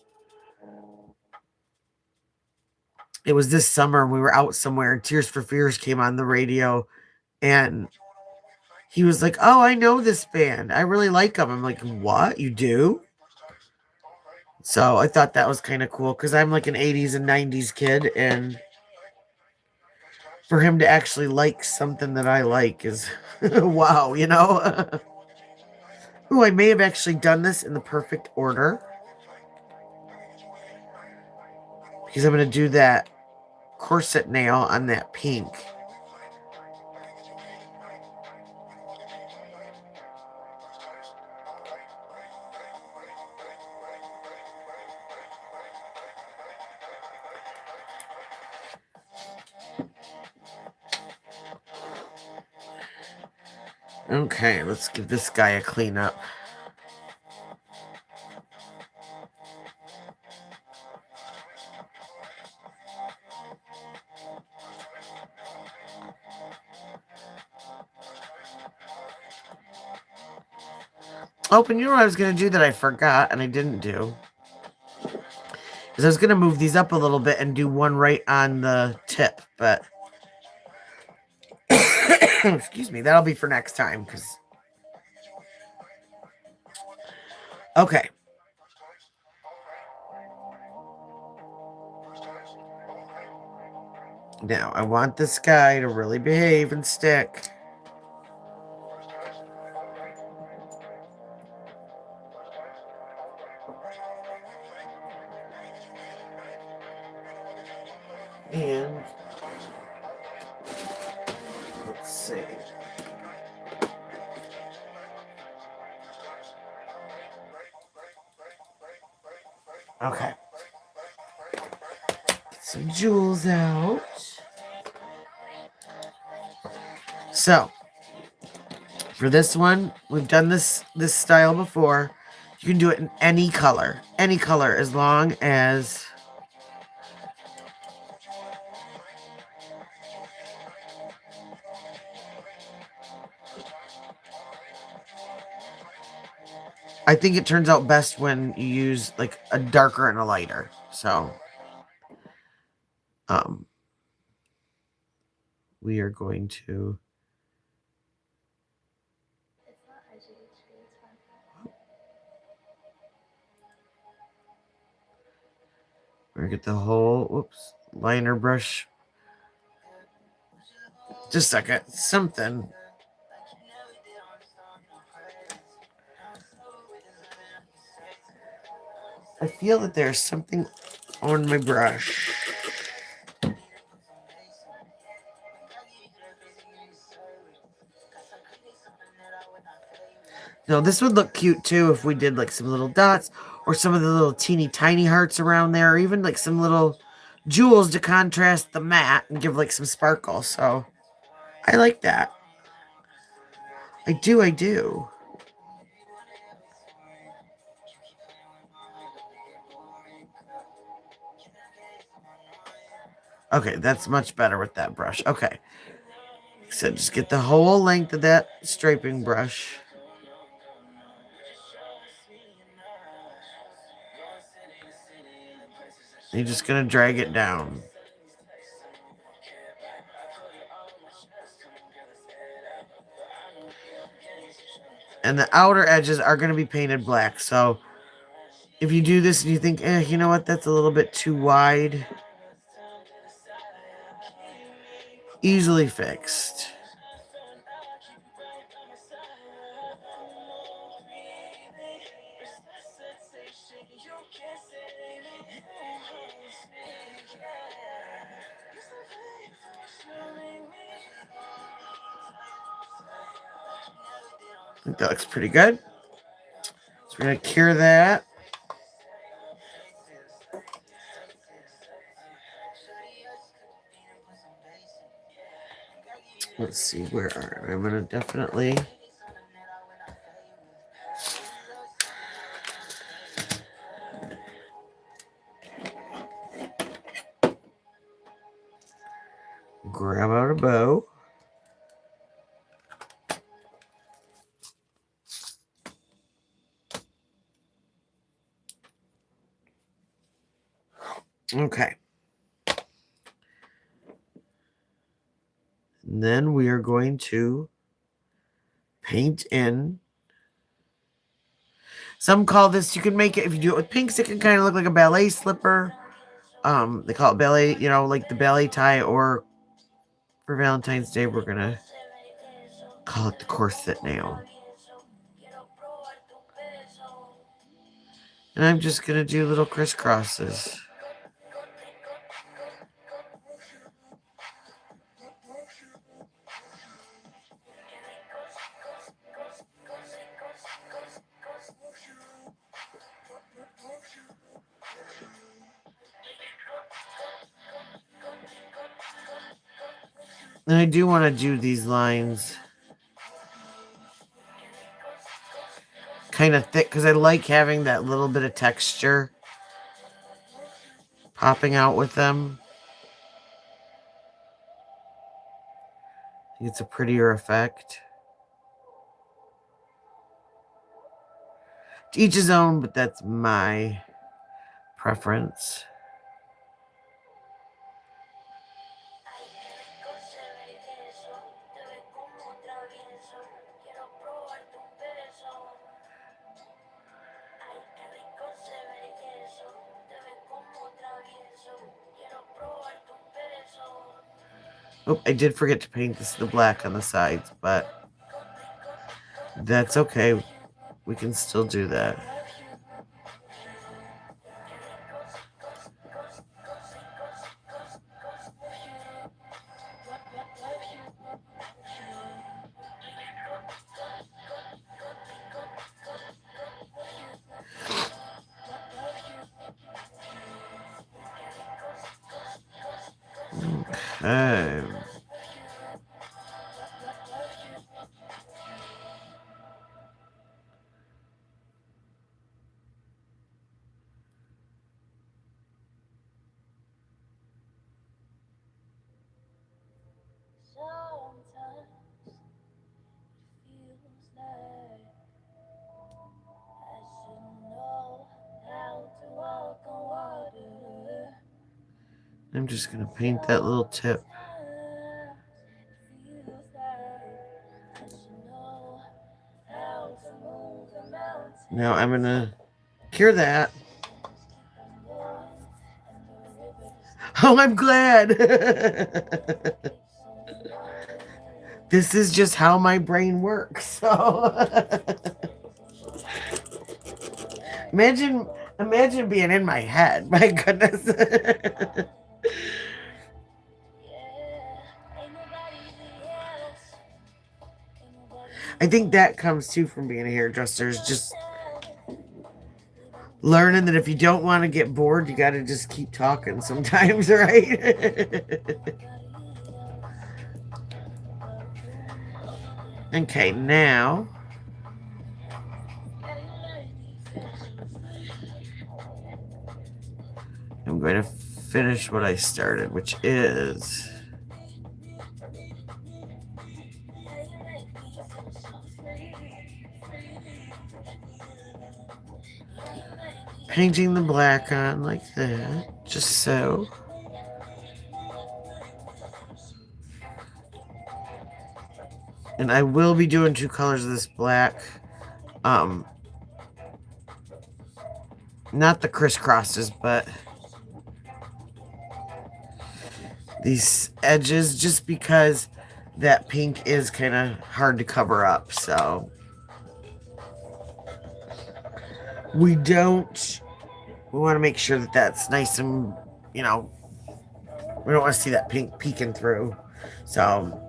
It was this summer and we were out somewhere and Tears for Fears came on the radio and he was like, "Oh, I know this band. I really like them." I'm like, "What? You do?" So I thought that was kind of cool because I'm like an 80s and 90s kid, and for him to actually like something that I like is wow, you know? Ooh, I may have actually done this in the perfect order because I'm going to do that corset nail on that pink. Okay, let's give this guy a clean up. Oh, and you know what I was going to do that I forgot and I didn't do? Because I was going to move these up a little bit and do one right on the tip, but excuse me, that'll be for next time. Because okay, now I want this guy to really behave and stick. And let's see. Okay. Get some jewels out. So, for this one, we've done this style before. You can do it in any color. Any color as long as I think it turns out best when you use like a darker and a lighter. So, um we are going to we're gonna get the whole liner brush. Just a second. Something. I feel that there's something on my brush. No, this would look cute too if we did like some little dots or some of the little teeny tiny hearts around there, or even like some little jewels to contrast the matte and give like some sparkle. So I like that. I do, I do. Okay, that's much better with that brush. Okay. So just get the whole length of that striping brush. You're just going to drag it down. And the outer edges are going to be painted black. So If you do this and you think, you know what, that's a little bit too wide, easily fixed. I think that looks pretty good. So we're going to cure that. Let's see, where are I'm going to definitely grab out a bow. Okay. And then we are going to paint in. Some call this, you can make it, if you do it with pinks, it can kind of look like a ballet slipper. They call it ballet, like the ballet tie, or for Valentine's Day, we're going to call it the corset nail. And I'm just going to do little crisscrosses. And I do want to do these lines kind of thick because I like having that little bit of texture popping out with them. I think it's a prettier effect. To each his own, but that's my preference. Oh, I did forget to paint the black on the sides, but that's okay. We can still do that. Okay. I'm just going to paint that little tip. Now I'm going to cure that. Oh, I'm glad. This is just how my brain works. So imagine being in my head. My goodness. I think that comes too from being a hairdresser, is just learning that if you don't want to get bored, you got to just keep talking sometimes, right? Okay, now I'm going to finish what I started, which is painting the black on like that, just so. And I will be doing 2 colors of this black. not the crisscrosses, but these edges, just because that pink is kind of hard to cover up. So we want to make sure that that's nice and, you know, we don't want to see that pink peeking through. So,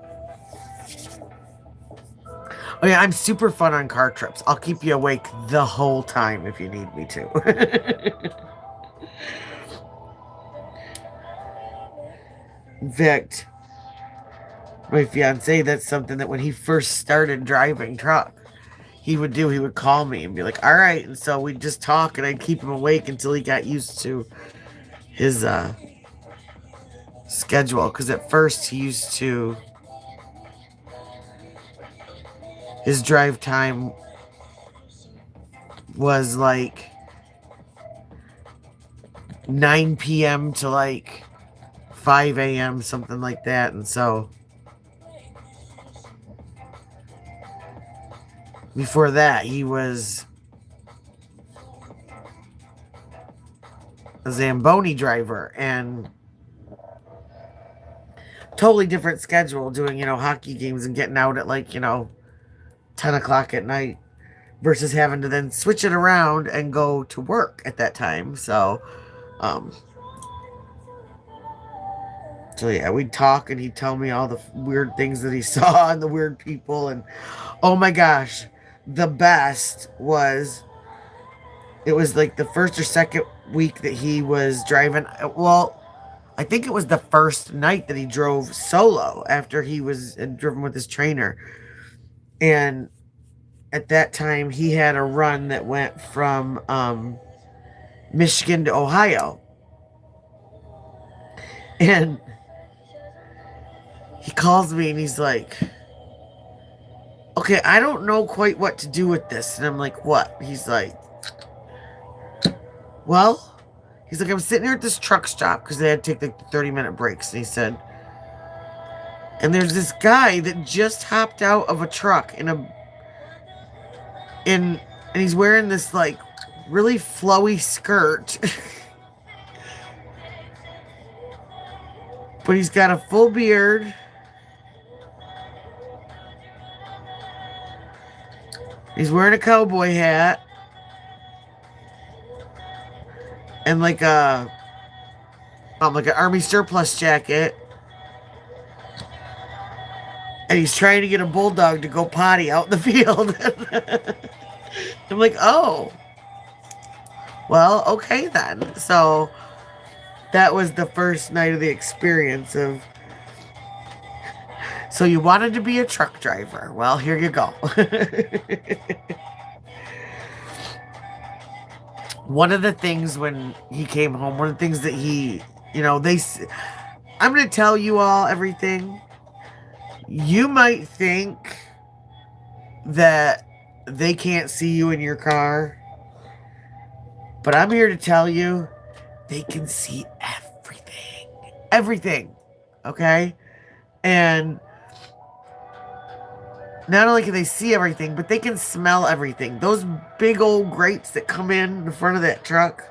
oh yeah, I'm super fun on car trips. I'll keep you awake the whole time if you need me to. In fact, my fiance, that's something that when he first started driving truck, he would do. He would call me and be like, all right. And so we'd just talk and I'd keep him awake until he got used to his schedule. Because at first he used to, his drive time was like 9 p.m. to like 5 a.m., something like that. And so before that, he was a Zamboni driver and totally different schedule, doing, hockey games and getting out at like, 10 o'clock at night versus having to then switch it around and go to work at that time. Um, so yeah, we'd talk and he'd tell me all the weird things that he saw and the weird people. And oh my gosh, the best was, it was like the first or second week that he was driving. Well, I think it was the first night that he drove solo after he was driven with his trainer. And at that time, he had a run that went from Michigan to Ohio. And he calls me and he's like, okay, I don't know quite what to do with this. And I'm like, what? He's like, well, he's like, I'm sitting here at this truck stop because they had to take like 30-minute breaks. And he said, and there's this guy that just hopped out of a truck and he's wearing this like really flowy skirt. But he's got a full beard. He's wearing a cowboy hat. And like an army surplus jacket. And he's trying to get a bulldog to go potty out in the field. I'm like, oh. Well, okay then. So that was the first night of the experience of, so you wanted to be a truck driver. Well, here you go. One of the things when he came home, one of the things that he, I'm going to tell you all everything. You might think that they can't see you in your car, but I'm here to tell you they can see everything. Everything. Okay? And not only can they see everything, but they can smell everything. Those big old grates that come in the front of that truck.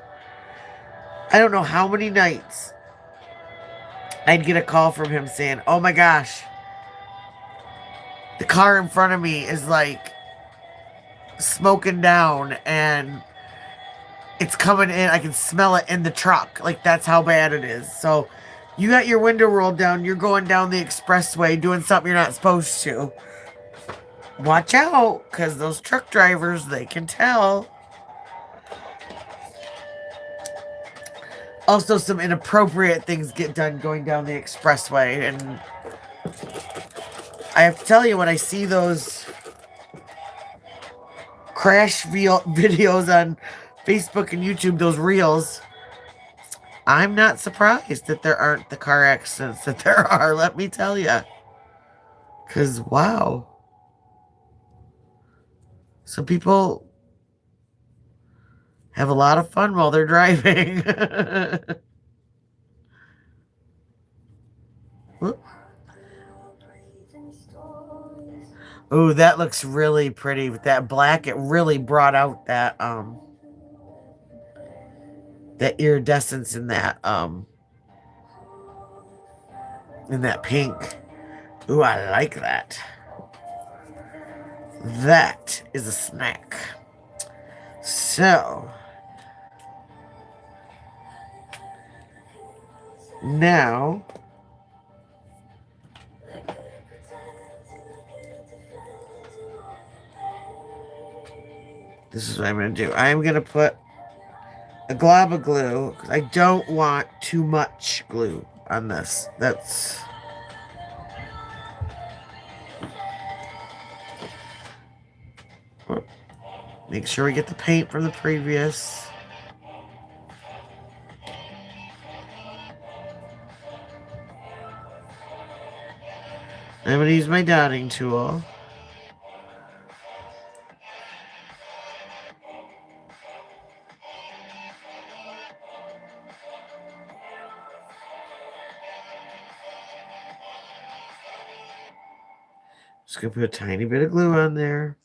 I don't know how many nights I'd get a call from him saying, oh my gosh, the car in front of me is like smoking down and it's coming in. I can smell it in the truck. Like, that's how bad it is. So you got your window rolled down. You're going down the expressway doing something you're not supposed to. Watch out, because those truck drivers, they can tell. Also, some inappropriate things get done going down the expressway. And I have to tell you, when I see those crash videos on Facebook and YouTube, those reels, I'm not surprised that there aren't the car accidents that there are, let me tell you. Because, wow. Some people have a lot of fun while they're driving. Oh, that looks really pretty with that black. It really brought out that that iridescence in that pink. Ooh, I like that. That is a snack. So now this is what I'm going to do. I'm going to put a glob of glue because I don't want too much glue on this. That's make sure we get the paint from the previous. I'm going to use my dotting tool. Just going to put a tiny bit of glue on there.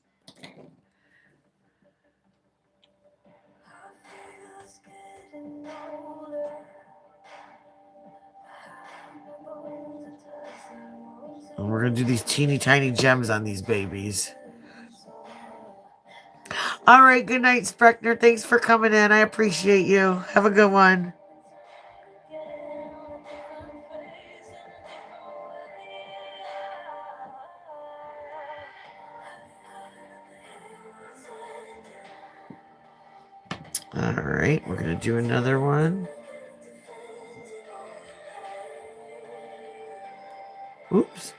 And we're going to do these teeny tiny gems on these babies. All right, good night, Spreckner. Thanks for coming in. I appreciate you. Have a good one. All right, we're going to do another one. Oops.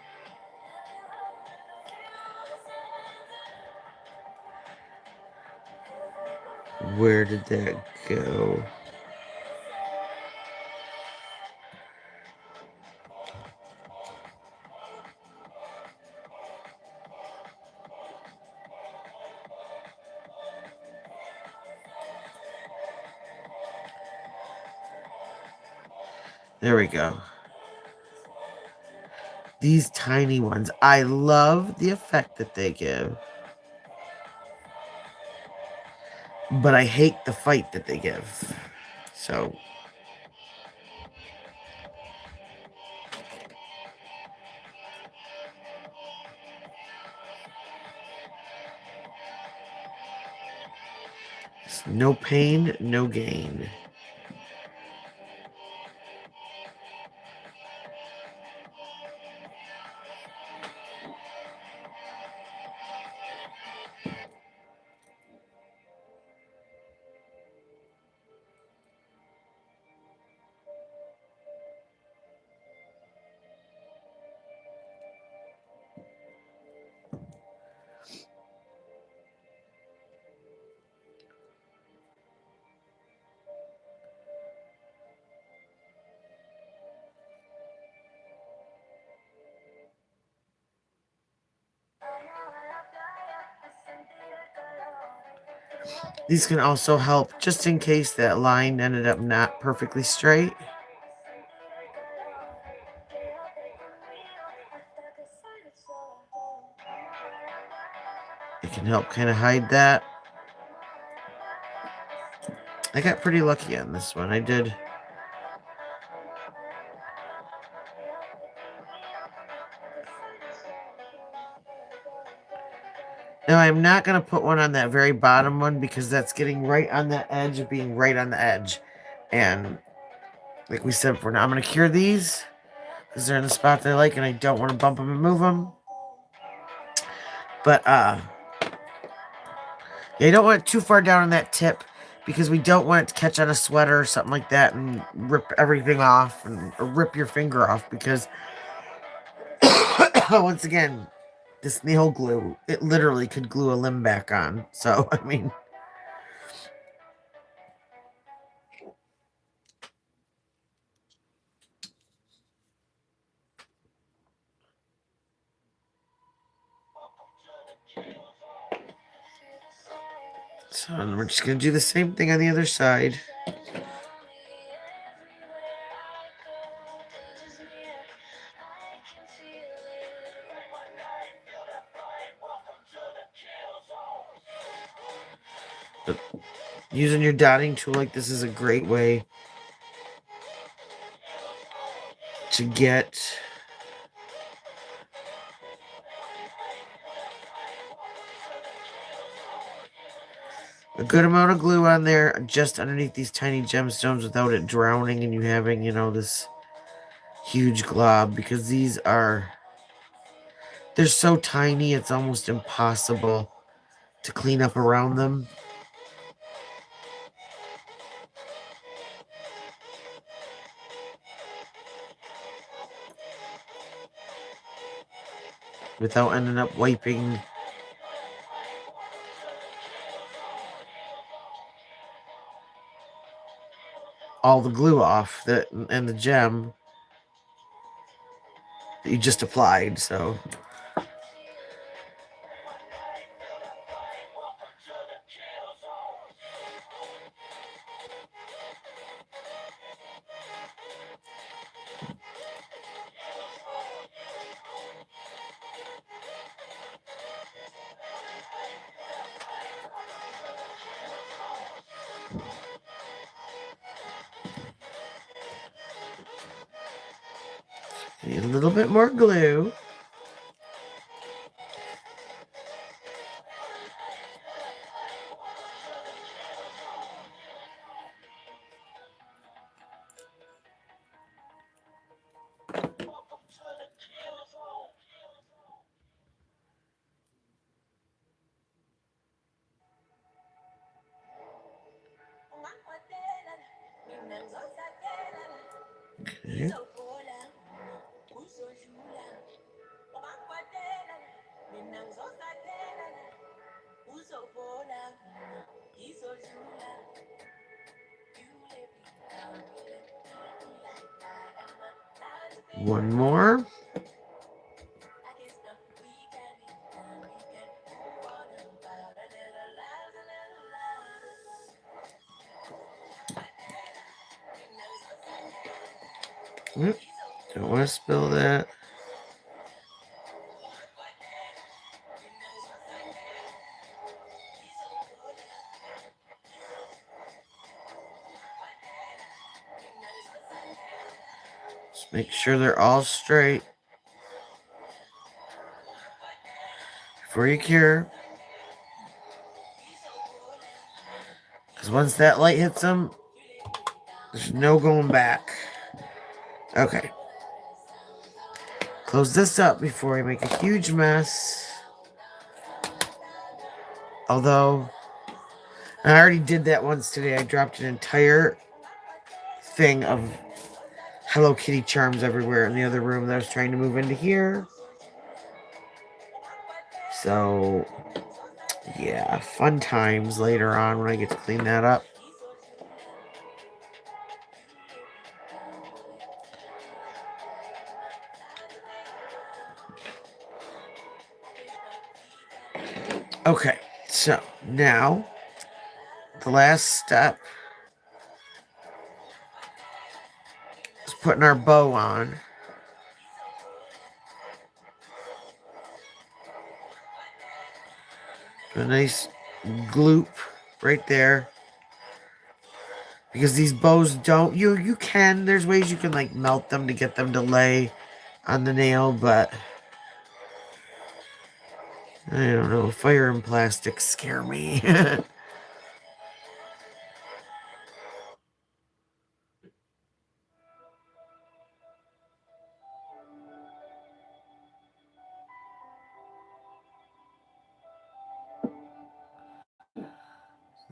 Where did that go? There we go. These tiny ones. I love the effect that they give. But I hate the fight that they give. So. No pain, no gain. These can also help just in case that line ended up not perfectly straight. It can help kind of hide that. I got pretty lucky on this one. I did. Now, I'm not going to put one on that very bottom one because that's getting right on the edge of being right on the edge. And like we said before, now I'm going to cure these because they're in the spot that I like and I don't want to bump them and move them. But, yeah, you don't want it too far down on that tip because we don't want it to catch on a sweater or something like that and rip everything off or rip your finger off because, once again, this nail glue, it literally could glue a limb back on. So, I mean... So we're just going to do the same thing on the other side. Using your dotting tool like this is a great way to get a good amount of glue on there just underneath these tiny gemstones without it drowning and you having, this huge glob, because they're so tiny it's almost impossible to clean up around them. Without ending up wiping all the glue off and the gem that you just applied. So need a little bit more glue. Okay. One more. Don't want to spill that. Just make sure they're all straight before you cure. Because once that light hits them, there's no going back. Okay. Close this up before I make a huge mess. Although, I already did that once today. I dropped an entire thing of Hello Kitty charms everywhere in the other room that I was trying to move into here. So, yeah, fun times later on when I get to clean that up. Okay, so now the last step is putting our bow on. A nice gloop right there. Because these bows don't, you can, there's ways you can like melt them to get them to lay on the nail, but I don't know, fire and plastic scare me.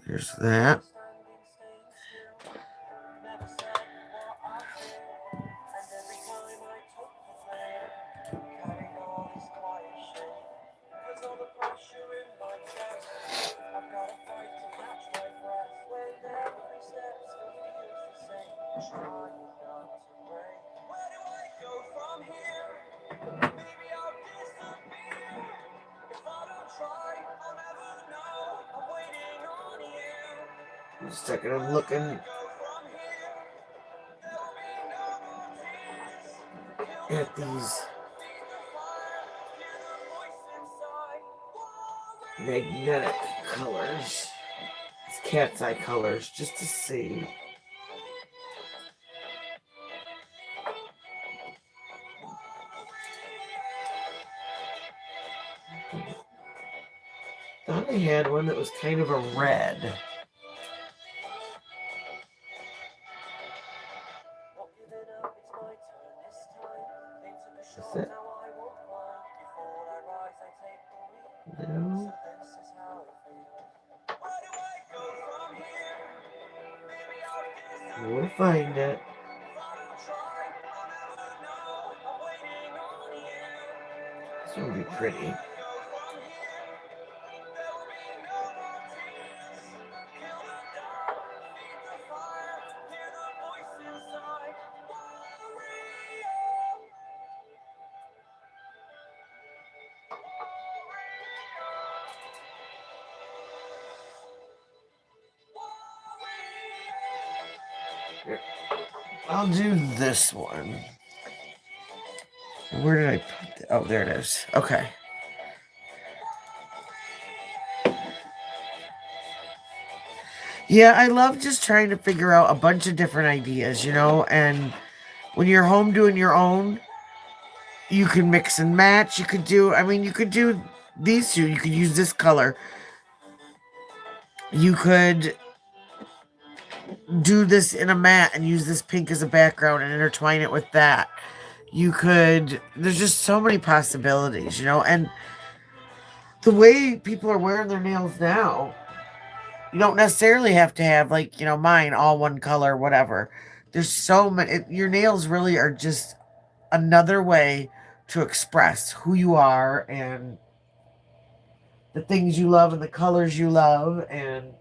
There's that. Just a second, I'm looking at these magnetic colors. cat's eye colors just to see. Thought I had one that was kind of a red. Is it? No. We'll find it. This one would be pretty. I'll do this one. Where did I put it? Oh, there it is. Okay. Yeah, I love just trying to figure out a bunch of different ideas, you know, and when you're home doing your own, you can mix and match. You could do, I mean, you could do these two. You could use this color. You could do this in a mat and use this pink as a background and intertwine it with that. You could, there's just so many possibilities, you know, and the way people are wearing their nails now, you don't necessarily have to have, like, you know, mine all one color, whatever. There's so many, your nails really are just another way to express who you are and the things you love and the colors you love. And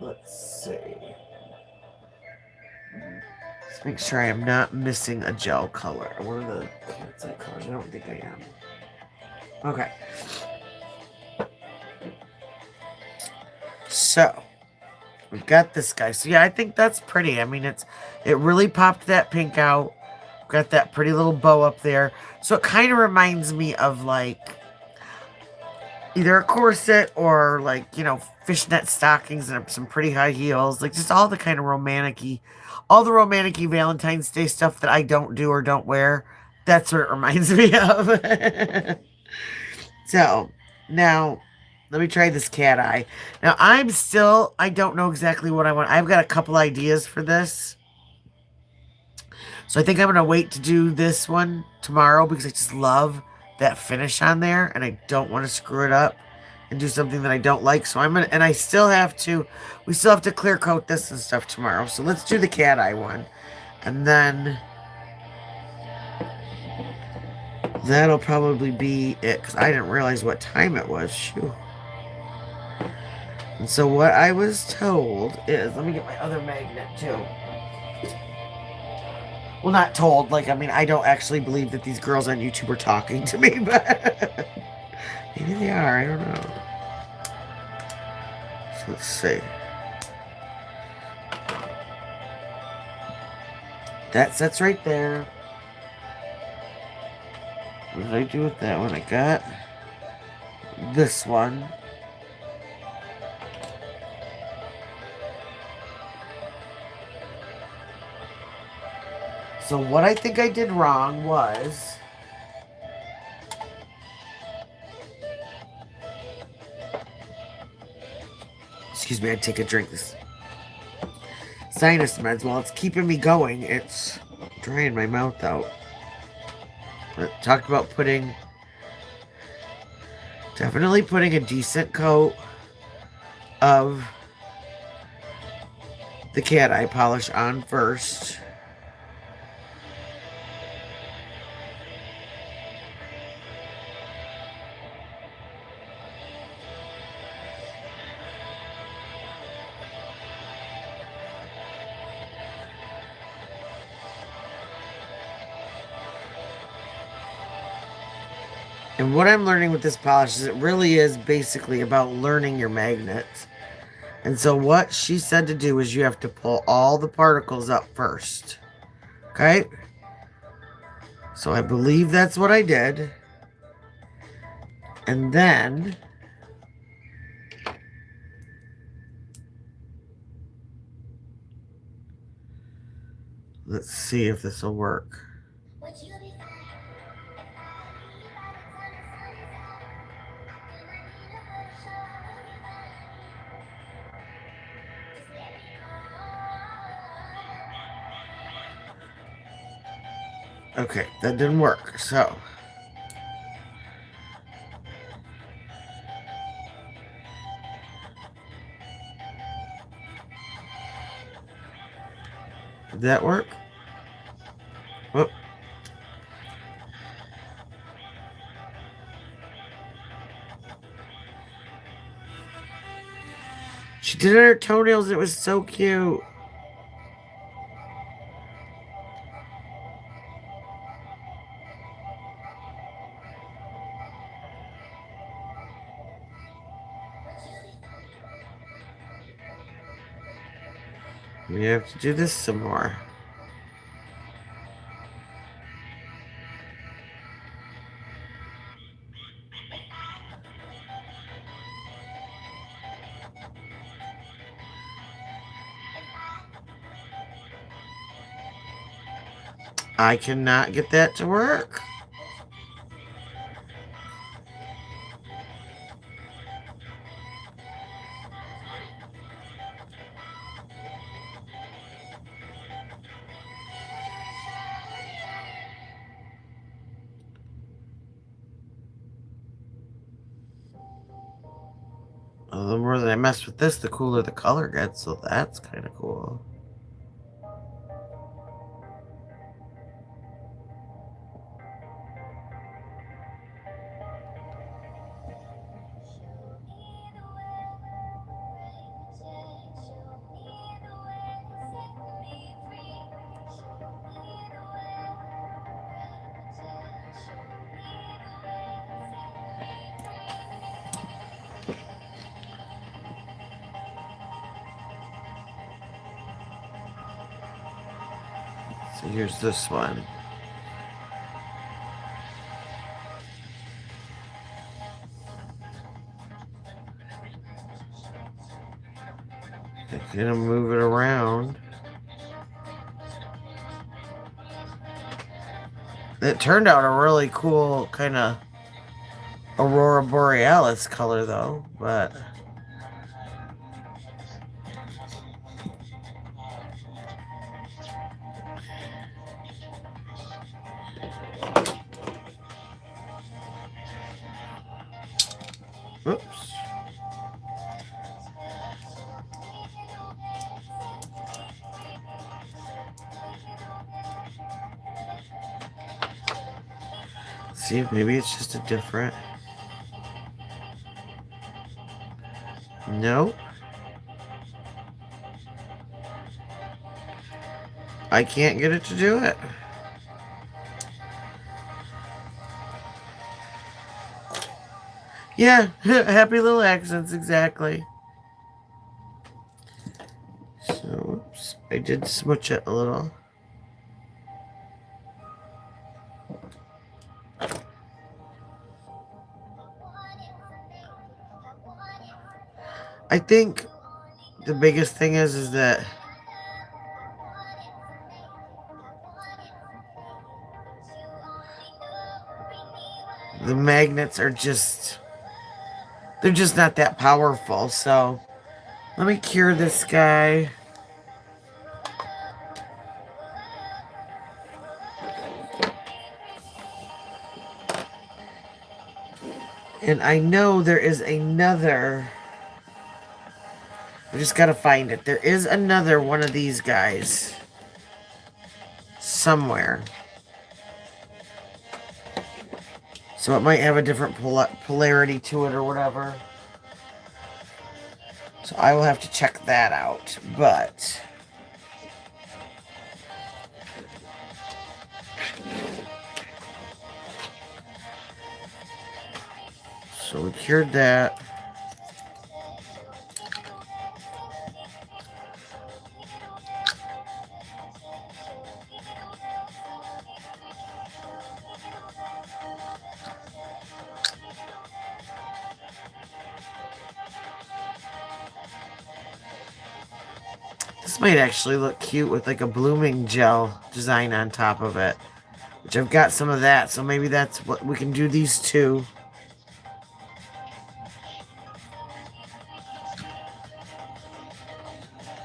let's see. Let's make sure I am not missing a gel color. One of the cat's eye colors. I don't think I am. Okay. So we've got this guy. So yeah, I think that's pretty. I mean, it really popped that pink out. Got that pretty little bow up there. So it kind of reminds me of, like, either a corset or, like, you know, fishnet stockings and some pretty high heels. Like, just all the kind of romantic-y, all the romantic-y Valentine's Day stuff that I don't do or don't wear. That's what it reminds me of. So, now, let me try this cat eye. Now, I don't know exactly what I want. I've got a couple ideas for this. So I think I'm going to wait to do this one tomorrow because I just love that finish on there and I don't want to screw it up and do something that I don't like. So I'm going to, and we still have to clear coat this and stuff tomorrow. So let's do the cat eye one. And then that'll probably be it because I didn't realize what time it was. Shoo. And so what I was told is, let me get my other magnet too. Well, not told. Like, I mean, I don't actually believe that these girls on YouTube are talking to me, but maybe they are. I don't know. So let's see. That sets right there. What did I do with that one? I got this one. So what I think I did wrong was excuse me, I'd take a drink. This sinus meds, while it's keeping me going, it's drying my mouth out. I talked about definitely putting a decent coat of the cat eye polish on first. And what I'm learning with this polish is it really is basically about learning your magnets. And so what she said to do is you have to pull all the particles up first. Okay? So I believe that's what I did. And then let's see if this will work. Okay, that didn't work. So did that work? Oh. She did her toenails. It was so cute. We have to do this some more. I cannot get that to work. The more that I mess with this, the cooler the color gets, so that's kind of cool. So here's this one. I'm gonna move it around. It turned out a really cool kind of Aurora Borealis color though, but oops. See, maybe it's just a different. Nope. I can't get it to do it. Yeah, happy little accents, exactly. So, oops, I did switch it a little. I think the biggest thing is that the magnets are they're just not that powerful. So let me cure this guy. And I know there is another. I just gotta find it. There is another one of these guys somewhere. So it might have a different polarity to it or whatever. So I will have to check that out. But so we cured that. This might actually look cute with like a blooming gel design on top of it. Which I've got some of that, so maybe that's what we can do these two.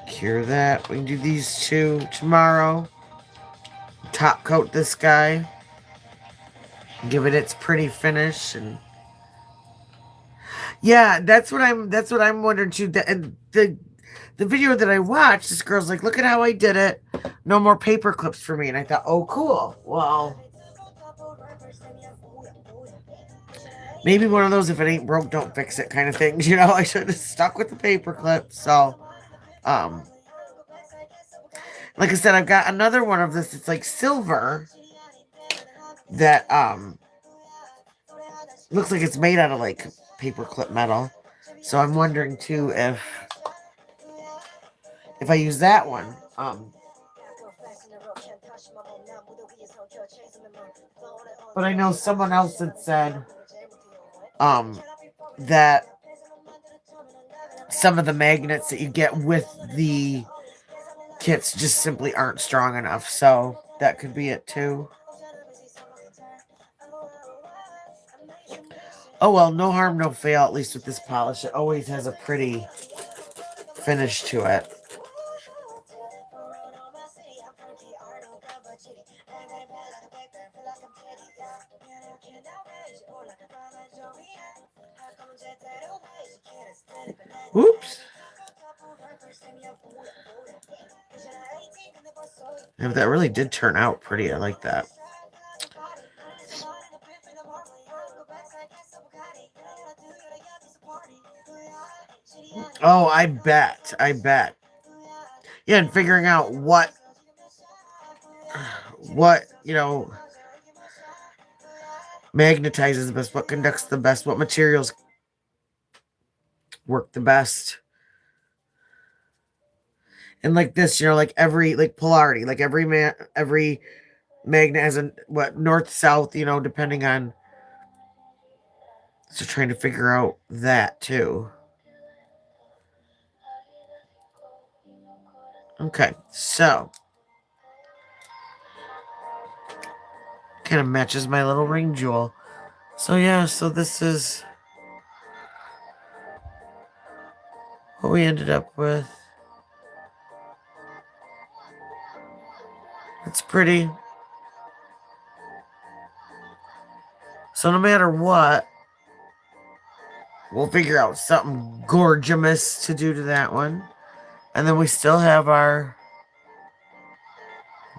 Cure that. We can do these two tomorrow. Top coat this guy. Give it its pretty finish and yeah, that's what I'm wondering too. The video that I watched, this girl's like, look at how I did it. No more paper clips for me. And I thought, oh, cool. Well, maybe one of those, if it ain't broke, don't fix it kind of things. You know, I should have stuck with the paper clips. So, like I said, I've got another one of this. It's like silver that, looks like it's made out of like paper clip metal. So I'm wondering too if I use that one, but I know someone else had said, that some of the magnets that you get with the kits just simply aren't strong enough. So that could be it too. Oh well, no harm, no fail, at least with this polish. It always has a pretty finish to it. Oops. Yeah, but that really did turn out pretty. I like that. Oh, I bet. Yeah, and figuring out what, you know, magnetizes the best, what conducts the best, what materials work the best. And like this, you know, like every, like polarity, like every magnet has a, north, south, you know, depending on, so trying to figure out that too. Okay, so kind of matches my little ring jewel. So yeah, so this is what we ended up with. It's pretty. So no matter what, we'll figure out something gorgeous to do to that one. And then we still have our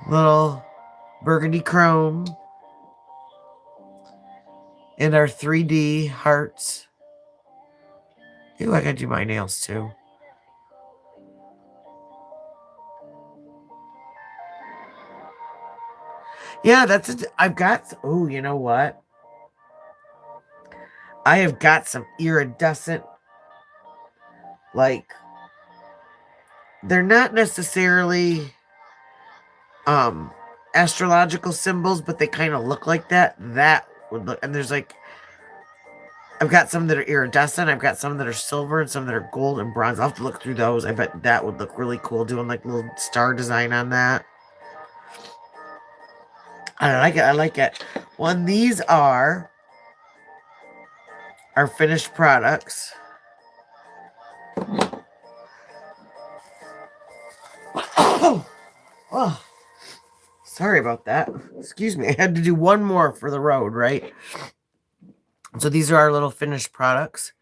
little burgundy chrome and our 3D hearts. Ooh, I gotta do my nails too. Yeah, that's it. I've got, oh, you know what? I have got some iridescent, like, they're not necessarily astrological symbols, but they kind of look like that. That would look, and there's like, I've got some that are iridescent, I've got some that are silver, and some that are gold and bronze. I'll have to look through those. I bet that would look really cool, doing like little star design on that. I like it. I like it. Well, and these are our finished products. Oh, sorry about that. Excuse me. I had to do one more for the road, right? So these are our little finished products.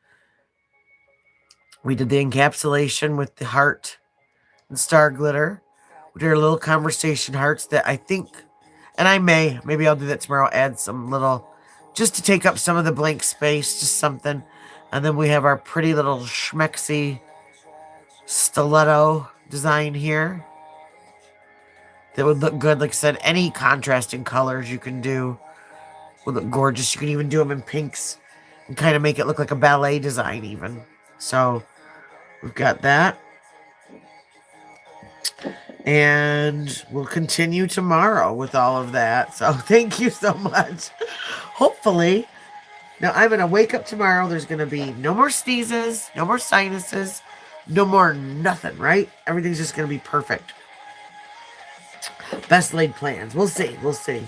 We did the encapsulation with the heart and star glitter. We did our little conversation hearts that I think, and maybe I'll do that tomorrow, add some little, just to take up some of the blank space, just something. And then we have our pretty little schmexy stiletto design here that would look good. Like I said, any contrasting colors you can do would look gorgeous. You can even do them in pinks and kind of make it look like a ballet design even. So we've got that. And we'll continue tomorrow with all of that. So thank you so much. Hopefully, now I'm going to wake up tomorrow. There's going to be no more sneezes, no more sinuses. No more nothing, right? Everything's just going to be perfect. Best laid plans. We'll see. We'll see.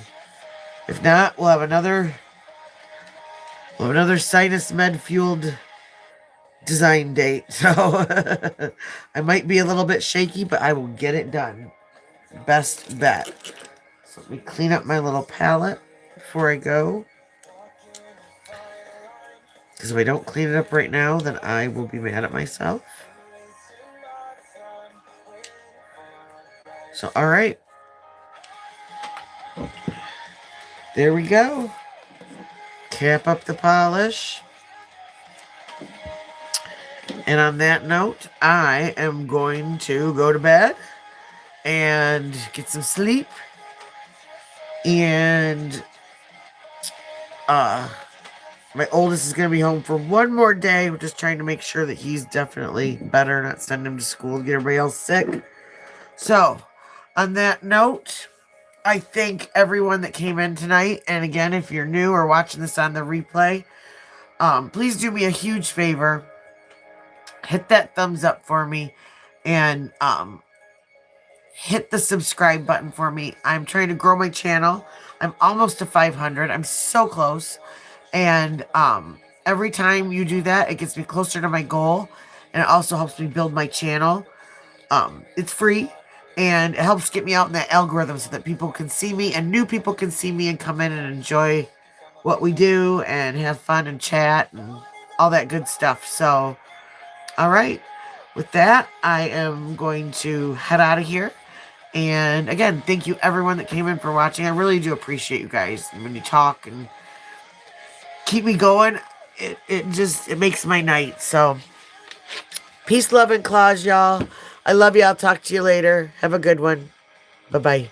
If not, we'll have another sinus med fueled design date. So I might be a little bit shaky, but I will get it done. Best bet. So let me clean up my little palette before I go. Because if I don't clean it up right now, then I will be mad at myself. So, all right. There we go. Cap up the polish. And on that note, I am going to go to bed and get some sleep. And my oldest is going to be home for one more day. We're just trying to make sure that he's definitely better, not send him to school to get everybody else sick. So, on that note, I thank everyone that came in tonight. And again, if you're new or watching this on the replay, please do me a huge favor. Hit that thumbs up for me. And hit the subscribe button for me. I'm trying to grow my channel. I'm almost to 500. I'm so close. And every time you do that, it gets me closer to my goal. And it also helps me build my channel. It's free. And it helps get me out in that algorithm so that people can see me and new people can see me and come in and enjoy what we do and have fun and chat and all that good stuff. So, all right. With that, I am going to head out of here. And again, thank you everyone that came in for watching. I really do appreciate you guys. When you talk and keep me going, it makes my night. So, peace, love, and Clawz, y'all. I love you. I'll talk to you later. Have a good one. Bye-bye.